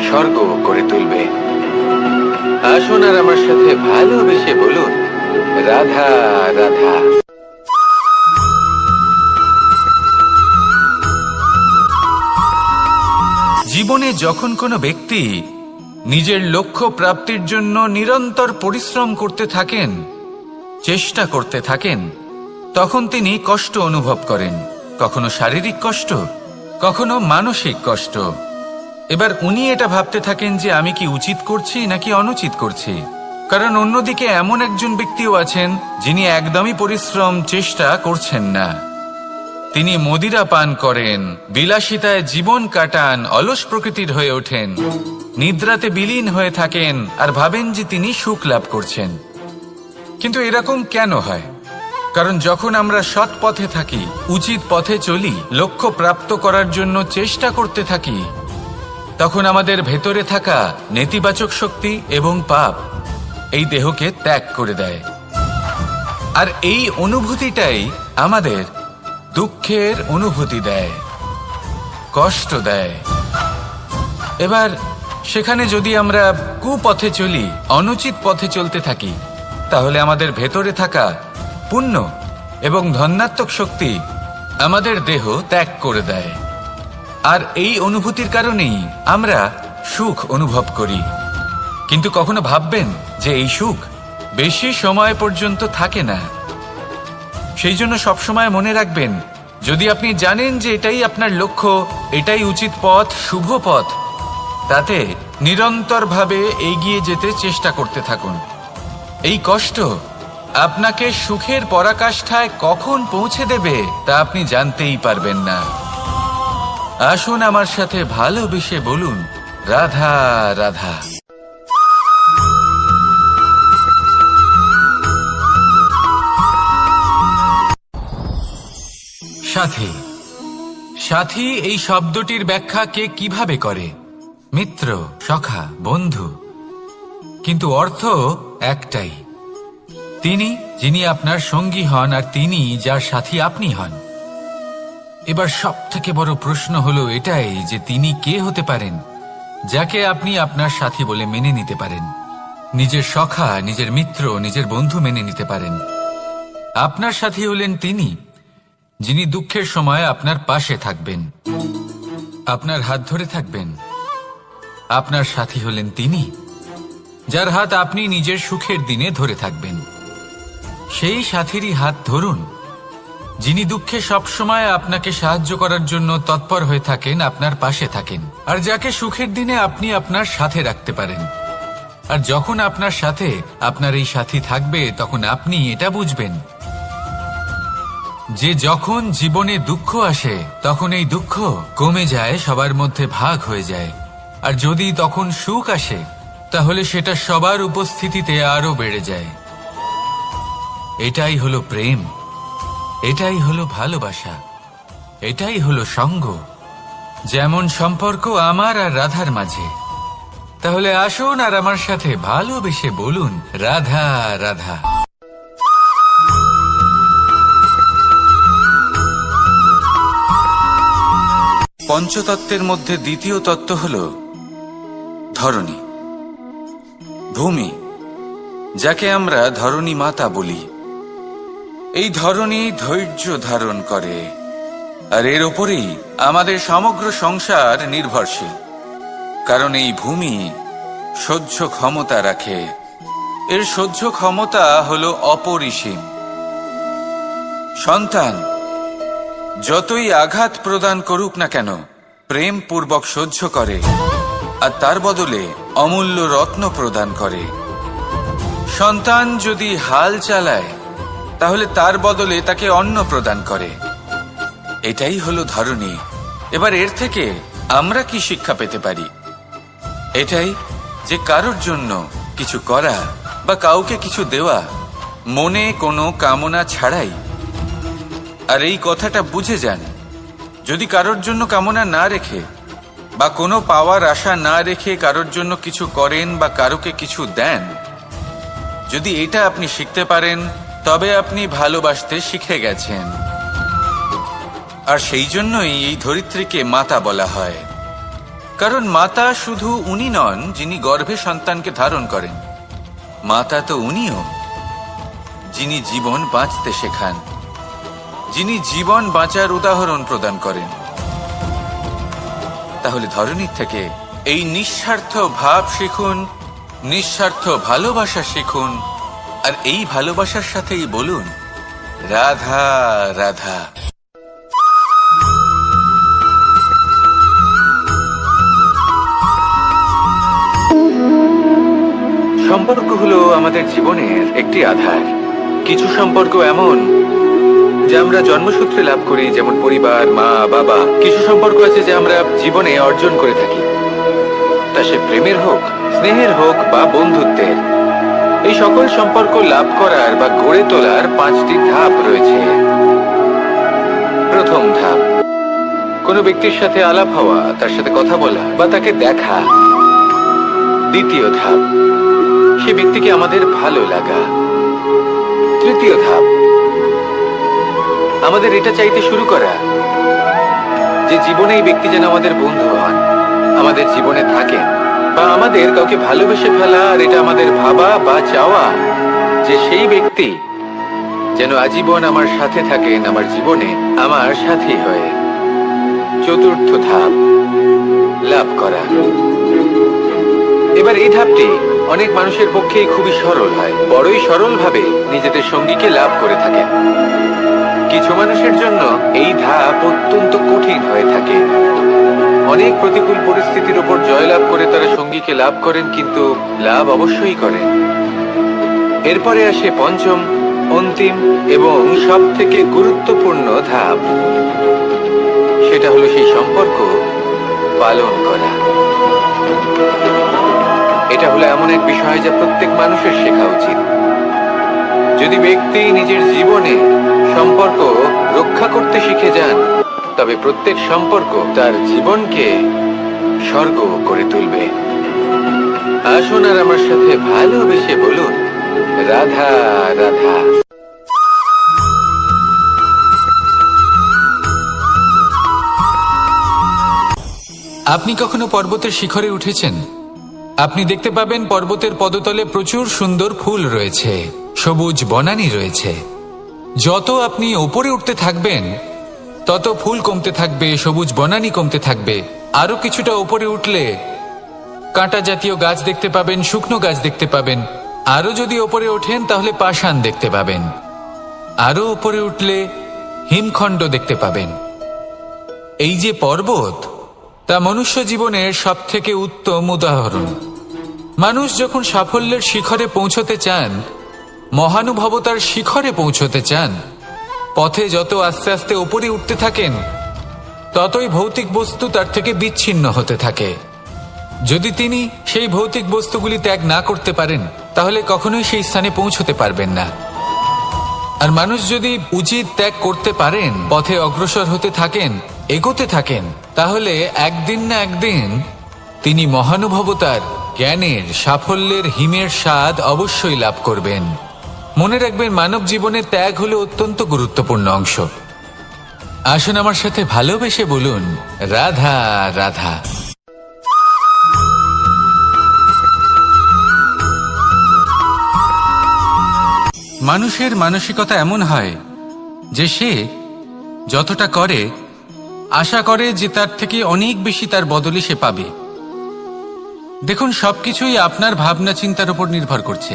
স্বর্গ করে তুলবে। আসুন আর আমার সাথে ভালোবেসে বলুন, রাধা রাধা।
জীবনে যখন কোনো ব্যক্তি নিজের লক্ষ্য প্রাপ্তির জন্য নিরন্তর পরিশ্রম করতে থাকেন, চেষ্টা করতে থাকেন, তখন তিনি কষ্ট অনুভব করেন। কখনো শারীরিক কষ্ট, কখনো মানসিক কষ্ট। এবার উনি এটা ভাবতে থাকেন যে আমি কি উচিত করছি নাকি অনুচিত করছি। কারণ অন্যদিকে এমন একজন ব্যক্তিও আছেন যিনি একদমই পরিশ্রম চেষ্টা করছেন না। তিনি মদিরা পান করেন, বিলাসিতায় জীবন কাটান, অলস প্রকৃতির হয়ে ওঠেন, নিদ্রাতে বিলীন হয়ে থাকেন আর ভাবেন যে তিনি সুখ লাভ করছেন। কিন্তু এরকম কেন হয়? কারণ যখন আমরা সৎ পথে থাকি, উচিত পথে চলি, লক্ষ্য প্রাপ্ত করার জন্য চেষ্টা করতে থাকি, তখন আমাদের ভেতরে থাকা নেতিবাচক শক্তি এবং পাপ এই দেহকে ত্যাগ করে দেয়। আর এই অনুভূতিটাই আমাদের দুঃখের অনুভূতি দেয়, কষ্ট দেয়। এবার সেখানে যদি আমরা কুপথে চলি, অনুচিত পথে চলতে থাকি, তাহলে আমাদের ভেতরে থাকা পুণ্য এবং ধনাত্মক শক্তি আমাদের দেহ ত্যাগ করে দেয়। আর এই অনুভূতির কারণেই আমরা সুখ অনুভব করি। কিন্তু কখনো ভাববেন যে এই সুখ বেশি সময় পর্যন্ত থাকে না। সেই জন্য সবসময় মনে রাখবেন, যদি আপনি জানেন যে এটাই আপনার লক্ষ্য, এটাই উচিত পথ, শুভ পথ, তাতে নিরন্তরভাবে এগিয়ে যেতে চেষ্টা করতে থাকুন। এই কষ্ট আপনাকে সুখের পরাকাষ্ঠায় কখন পৌঁছে দেবে তা আপনি জানতেই পারবেন না। আসুন আমার সাথে ভালোবেসে বলুন, রাধা রাধা। সাথী। সাথী এই শব্দটির ব্যাখ্যা কে কিভাবে করে? মিত্র, সখা, বন্ধু। কিন্তু অর্থ একটাই, তিনি যিনি আপনার সঙ্গী হন আর তিনি যার সাথী আপনি হন। এবার সব থেকে বড় প্রশ্ন হলো এটাই যে তিনি কে হতে পারেন যাকে আপনি আপনার সাথী বলে মেনে নিতে পারেন, নিজের সখা, নিজের মিত্র, নিজের বন্ধু মেনে নিতে পারেন। আপনার সাথী হলেন তিনি যিনি দুঃখের সময় আপনার পাশে থাকবেন, আপনার হাত ধরে থাকবেন। আপনার সাথী হলেন তিনি যার হাত আপনি নিজের সুখের দিনে ধরে থাকবেন। সেই সাথীরই হাত ধরুন যিনি দুঃখে সবসময় আপনাকে সাহায্য করার জন্য তৎপর হয়ে থাকেন, আপনার পাশে থাকেন, আর যাকে সুখের দিনে আপনি আপনার সাথে রাখতে পারেন। আর যখন আপনার সাথে আপনার এই সাথী থাকবে, তখন আপনি এটা বুঝবেন যে যখন জীবনে দুঃখ আসে, তখন এই দুঃখ কমে যায়, সবার মধ্যে ভাগ হয়ে যায়। আর যদি তখন সুখ আসে, তাহলে সেটা সবার উপস্থিতিতে আরো বেড়ে যায়। এটাই হলো প্রেম, এটাই হলো ভালোবাসা, এটাই হলো সঙ্গ। যেমন সম্পর্ক আমার আর রাধার মাঝে। তাহলে আসুন আর আমার সাথে ভালোবেসে বলুন, রাধা রাধা। পঞ্চতত্ত্বের মধ্যে দ্বিতীয় তত্ত্ব হল ধরণী, ভূমি, যাকে আমরা ধরণী মাতা বলি। এই ধরণী ধৈর্য ধারণ করে, আর এর ওপরেই আমাদের সমগ্র সংসার নির্ভরশীল। কারণ এই ভূমি সহ্য ক্ষমতা রাখে, এর সহ্য ক্ষমতা হল অপরিসীম। সন্তান যতই আঘাত প্রদান করুক না কেন,
প্রেম পূর্বক সহ্য করে আর তার বদলে অমূল্য রত্ন প্রদান করে। সন্তান যদি হাল চালায় তাহলে তার বদলে তাকে অন্ন প্রদান করে। এটাই হলো ধরনী। এবার এর থেকে আমরা কি শিক্ষা পেতে পারি? এটাই যে কারোর জন্য কিছু করা বা কাউকে কিছু দেওয়া মনে কোনো কামনা ছাড়াই। আর এই কথাটা বুঝে যান, যদি কারোর জন্য কামনা না রেখে বা কোনো পাওয়ার আশা না রেখে কারোর জন্য কিছু করেন বা কারোকে কিছু দেন, যদি এটা আপনি শিখতে পারেন তবে আপনি ভালোবাসতে শিখে গেছেন। আর সেই জন্যই এই ধরিত্রীকে মাতা বলা হয়। কারণ মাতা শুধু উনি নন যিনি গর্ভে সন্তানকে ধারণ করেন, মাতা তো উনিও যিনি জীবন বাঁচতে শেখান, যিনি জীবন বাঁচার উদাহরণ প্রদান করেন। তাহলে ধরনীর থেকে এই নিঃস্বার্থ ভাব শিখুন, নিঃস্বার্থ ভালোবাসা শিখুন, আর এই ভালোবাসার সাথেই বলুন রাধা রাধা। সম্পর্ক হলো আমাদের জীবনের একটি আধার। কিছু সম্পর্ক এমন যা আমরা জন্মসূত্রে লাভ করি, যেমন পরিবার, মা বাবা। কিছু সম্পর্ক আছে যা আমরা জীবনে অর্জন করে থাকি, তা সে প্রেমের হোক, স্নেহের হোক বা বন্ধুত্বের। এই সকল সম্পর্ক লাভ করার বা গড়ে তোলার 5টি ধাপ রয়েছে। প্রথম ধাপ, কোনো ব্যক্তির সাথে আলাপ হওয়া, তার সাথে কথা বলা বা তাকে দেখা। দ্বিতীয় ধাপ, সে ব্যক্তিকে আমাদের ভালো লাগা। তৃতীয় ধাপ, আমাদের এটা চাইতে শুরু করা যে জীবনে এই ব্যক্তি যেন আমাদের বন্ধু হন, আমাদের জীবনে থাকেন, বা আমাদের কাউকে ভালোবেসে ফেলা। আর এটা আমাদের ভাবা বা চাওয়া যে সেই ব্যক্তি যেন আজীবন আমার সাথে থাকেন, আমার জীবনে আমার সাথী হয়ে। চতুর্থ ধাপ, লাভ করা। এবার এই ধাপটি অনেক মানুষের পক্ষেই খুবই সরল হয়, বড়ই সরলভাবে নিজেদের সঙ্গীকে লাভ করে থাকেন। কিছু মানুষের জন্য এই ধাপ অত্যন্ত কঠিন হয়ে থাকে। অনেক প্রতিকূল পরিস্থিতির উপর জয়লাভ করে তারা সঙ্গীকে লাভ করেন, কিন্তু লাভ অবশ্যই করেন। এরপরে আসে পঞ্চম, অন্তিম এবং সব থেকে গুরুত্বপূর্ণ ধাপ। সেটা হলো সেই সম্পর্ক পালন করা। এটা হলো এমন এক বিষয় যা প্রত্যেক মানুষের শেখা উচিত। যদি ব্যক্তি নিজের জীবনে সম্পর্ক রক্ষা করতে শিখে যান, তবে প্রত্যেক সম্পর্ক তার জীবনকে স্বর্গ করে তুলবে। আসুন আর আমার সাথে ভালোবেসে বলুন রাধা রাধা।
আপনি কখনো পর্বতের শিখরে উঠেছেন? আপনি দেখতে পাবেন পর্বতের পদতলে প্রচুর সুন্দর ফুল রয়েছে, সবুজ বনানী রয়েছে। যত আপনি ওপরে উঠতে থাকবেন তত ফুল কমতে থাকবে, সবুজ বনানী কমতে থাকবে। আরো কিছুটা ওপরে উঠলে কাঁটা জাতীয় গাছ দেখতে পাবেন, শুকনো গাছ দেখতে পাবেন। আরো যদি ওপরে ওঠেন তাহলে পাষাণ দেখতে পাবেন। আরো ওপরে উঠলে হিমখণ্ড দেখতে পাবেন। এই যে পর্বত, তা মনুষ্য জীবনের সব থেকে উত্তম উদাহরণ। মানুষ যখন সাফল্যের শিখরে পৌঁছতে চান, মহানুভবতার শিখরে পৌঁছতে চান, পথে যত আস্তে আস্তে উপরে উঠতে থাকেন ততই ভৌতিক বস্তু তার থেকে বিচ্ছিন্ন হতে থাকে। যদি তিনি সেই ভৌতিক বস্তুগুলি ত্যাগ না করতে পারেন তাহলে কখনোই সেই স্থানে পৌঁছতে পারবেন না। আর মানুষ যদি উচিত ত্যাগ করতে পারেন, পথে অগ্রসর হতে থাকেন, এগোতে থাকেন, তাহলে একদিন না একদিন তিনি মহানুভবতার, জ্ঞানের, সাফল্যের হিমের স্বাদ অবশ্যই লাভ করবেন। মনে রাখবেন, মানব জীবনে ত্যাগ হলো অত্যন্ত গুরুত্বপূর্ণ অংশ। আসুন আমার সাথে ভালোবেসে বলুন রাধা রাধা। মানুষের মানসিকতা এমন হয় যে সে যতটা করে আশা করে যে তার থেকে অনেক বেশি তার বদলে সে পাবে। দেখুন, সবকিছুই আপনার ভাবনা চিন্তার উপর নির্ভর করছে।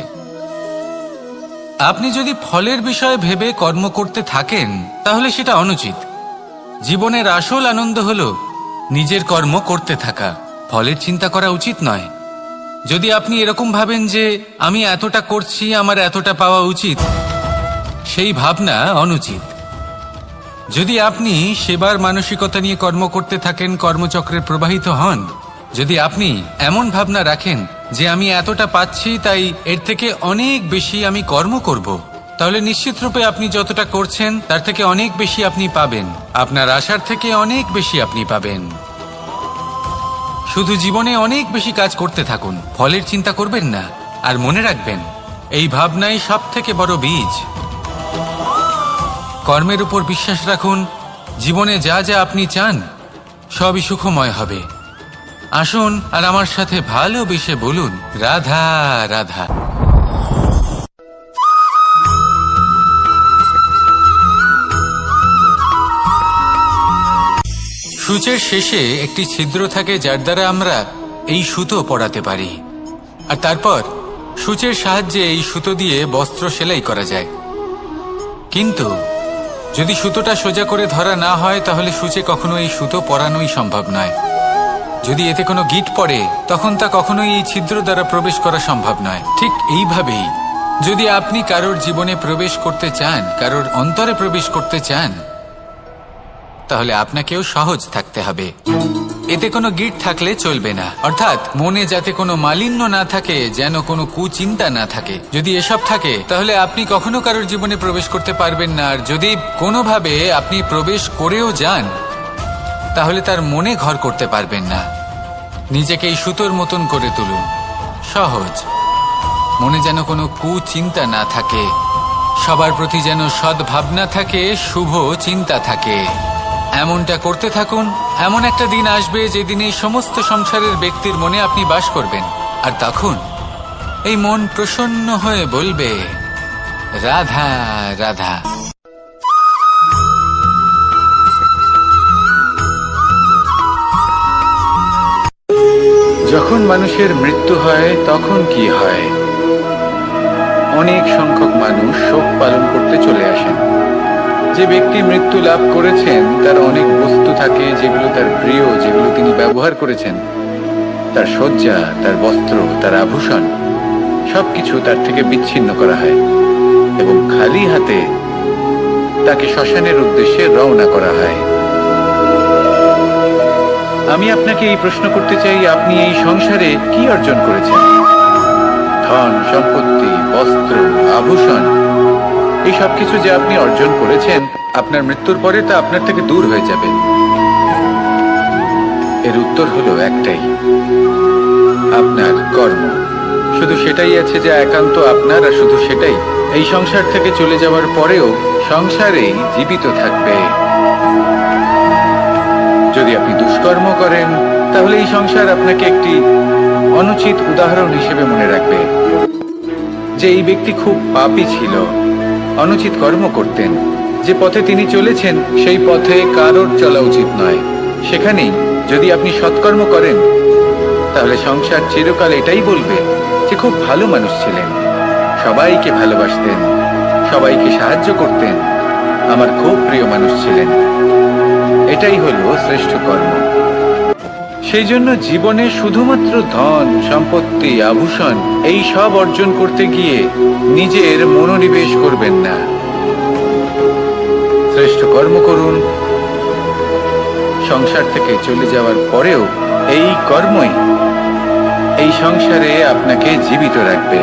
আপনি যদি ফলের বিষয়ে ভেবে কর্ম করতে থাকেন তাহলে সেটা অনুচিত। জীবনের আসল আনন্দ হলো নিজের কর্ম করতে থাকা, ফলের চিন্তা করা উচিত নয়। যদি আপনি এরকম ভাবেন যে আমি এতটা করছি, আমার এতটা পাওয়া উচিত, সেই ভাবনা অনুচিত। যদি আপনি সেবার মানসিকতা নিয়ে কর্ম করতে থাকেন, কর্মচক্রে প্রবাহিত হন, যদি আপনি এমন ভাবনা রাখেন যে আমি এতটা পাচ্ছি, তাই এর থেকে অনেক বেশি আমি কর্ম করব, তাহলে নিশ্চিতরূপে আপনি যতটা করছেন তার থেকে অনেক বেশি আপনি পাবেন। আপনার আশার থেকে অনেক বেশি আপনি পাবেন। শুধু জীবনে অনেক বেশি কাজ করতে থাকুন, ফলের চিন্তা করবেন না। আর মনে রাখবেন, এই ভাবনাই সব থেকে বড় বীজ। কর্মের উপর বিশ্বাস রাখুন। জীবনে যা যা আপনি চান সবই সুখময় হবে। আসুন আর আমার সাথে ভালোবেসে বলুন, রাধা রাধা। সূচের শেষে একটি ছিদ্র থাকে, যার দ্বারা আমরা এই সুতো পরাতে পারি। আর তারপর সূচের সাহায্যে এই সুতো দিয়ে বস্ত্র সেলাই করা যায়। কিন্তু যদি সুতোটা সোজা করে ধরা না হয়, তাহলে সূচে কখনো এই সুতো পরানোই সম্ভব নয়। যদি এতে কোনো গিঁট পড়ে, তখন তা কখনোই এই ছিদ্র দ্বারা প্রবেশ করা সম্ভব নয়। ঠিক এইভাবেই যদি আপনি কারোর জীবনে প্রবেশ করতে চান, কারোর অন্তরে প্রবেশ করতে চান, তাহলে আপনাকেও সহজ থাকতে হবে। এতে কোনো গিঁট থাকলে চলবে না, অর্থাৎ মনে যাতে কোনো মালিন্য না থাকে, যেন কোনো কুচিন্তা না থাকে। যদি এসব থাকে, তাহলে আপনি কখনো কারোর জীবনে প্রবেশ করতে পারবেন না। আর যদি কোনোভাবে আপনি প্রবেশ করেও যান, তাহলে তার মনে ঘর করতে পারবেন না। নিজেকে এই সুতোর মতন করে তুলুন, সহজ। মনে যেন কোনো কুচিন্তা না থাকে, সবার প্রতি যেন সদ্ভাবনা থাকে, শুভ চিন্তা থাকে। এমনটা করতে থাকুন। এমন একটা দিন আসবে যেদিন এই সমস্ত সংসারের ব্যক্তির মনে আপনি বাস করবেন। আর তখন এই মন প্রসন্ন হয়ে বলবে, রাধা রাধা।
যখন মানুষের মৃত্যু হয়, তখন কি হয়? অনেক সংখ্যক মানুষ শোক পালন করতে চলে আসেন। যে ব্যক্তি মৃত্যু লাভ করেছেন, তার অনেক বস্তু থাকে যেগুলো তার প্রিয়, যেগুলো তিনি ব্যবহার করেছেন। তার শয্যা, তার বস্ত্র, তার আভূষণ, সবকিছু তার থেকে বিচ্ছিন্ন করা হয় এবং খালি হাতে তাকে শ্মশানের উদ্দেশ্যে রওনা করা হয়। আমি আপনাকে এই প্রশ্ন করতে চাই, আপনি এই সংসারে কি অর্জন করেছেন? ধন সম্পত্তি, বস্ত্র, আভূষণ, এই সবকিছু যে আপনি অর্জন করেছেন, আপনার মৃত্যুর পরে তা আপনার থেকে দূর হয়ে যাবে। এর উত্তর হলো একটাই, আপনার কর্ম। শুধু সেটাই আছে যা একান্ত আপনার, আর শুধু সেটাই এই সংসার থেকে চলে যাওয়ার পরেও সংসারেই জীবিত থাকবে। যদি আপনি দুষ্কর্ম করেন, তাহলে এই সংসার আপনাকে একটি অনুচিত উদাহরণ হিসেবে মনে রাখবে যে এই ব্যক্তি খুব পাপী ছিল, অনুচিত কর্ম করতেন। যে পথে তিনি চলেছেন, সেই পথে কারোর চলা উচিত নয়। সেখানেই যদি আপনি সৎকর্ম করেন, তাহলে সংসার চিরকাল এটাই বলবে যে খুব ভালো মানুষ ছিলেন, সবাইকে ভালোবাসতেন, সবাইকে সাহায্য করতেন, আমার খুব প্রিয় মানুষ ছিলেন। এটাই হলো শ্রেষ্ঠ কর্ম। সেই জন্য জীবনে শুধুমাত্র ধন সম্পত্তি, আভূষণ, এই সব অর্জন করতে গিয়ে নিজের মনোনিবেশ করবেন না। শ্রেষ্ঠ কর্ম করুন। সংসার থেকে চলে যাওয়ার পরেও এই কর্মই এই সংসারে আপনাকে জীবিত রাখবে।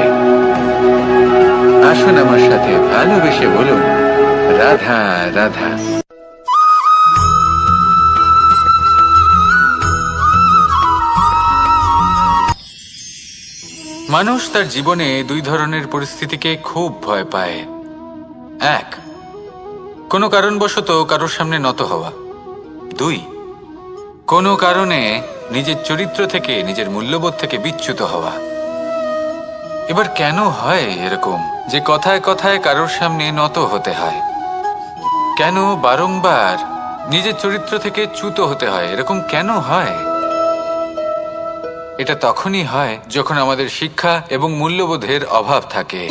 আসুন আমার সাথে ভালোবেসে বলুন, রাধা রাধা।
মানুষ তার জীবনে দুই ধরনের পরিস্থিতিকে খুব ভয় পায়। এক, কোনো কারণবশত কারোর সামনে নত হওয়া। দুই, কোনো কারণে নিজের চরিত্র থেকে, নিজের মূল্যবোধ থেকে বিচ্যুত হওয়া। এবার কেন হয় এরকম যে কথায় কথায় কারোর সামনে নত হতে হয়? কেন বারংবার নিজের চরিত্র থেকে চ্যুত হতে হয়? এরকম কেন হয়? এটা তখনই হয় যখন আমাদের শিক্ষা এবং মূল্যবোধের অভাব থাকে।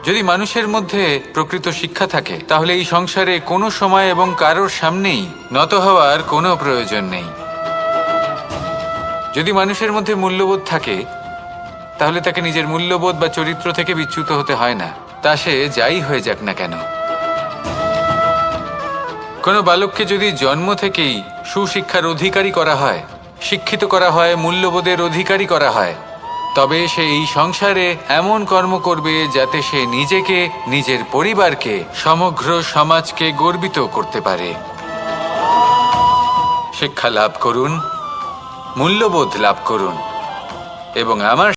যদি মানুষের মধ্যে প্রকৃত শিক্ষা থাকে তাহলে এই সংসারে কোনো সময় এবং কারোর সামনেই নত হওয়ার কোনো প্রয়োজন নেই। যদি মানুষের মধ্যে মূল্যবোধ থাকে তাহলে তাকে নিজের মূল্যবোধ বা চরিত্র থেকে বিচ্যুত হতে হয় না, তা সে যাই হয়ে যাক না কেন। কোনো বালককে যদি জন্ম থেকেই সুশিক্ষার অধিকারী করা হয়, শিক্ষিত করা হয়, মূল্যবোধের অধিকারী করা হয়, তবে সে এই সংসারে এমন কর্ম করবে যাতে সে নিজেকে, নিজের পরিবারকে, সমগ্র সমাজকে গর্বিত করতে পারে। শিক্ষা লাভ করুন, মূল্যবোধ লাভ করুন এবং আমার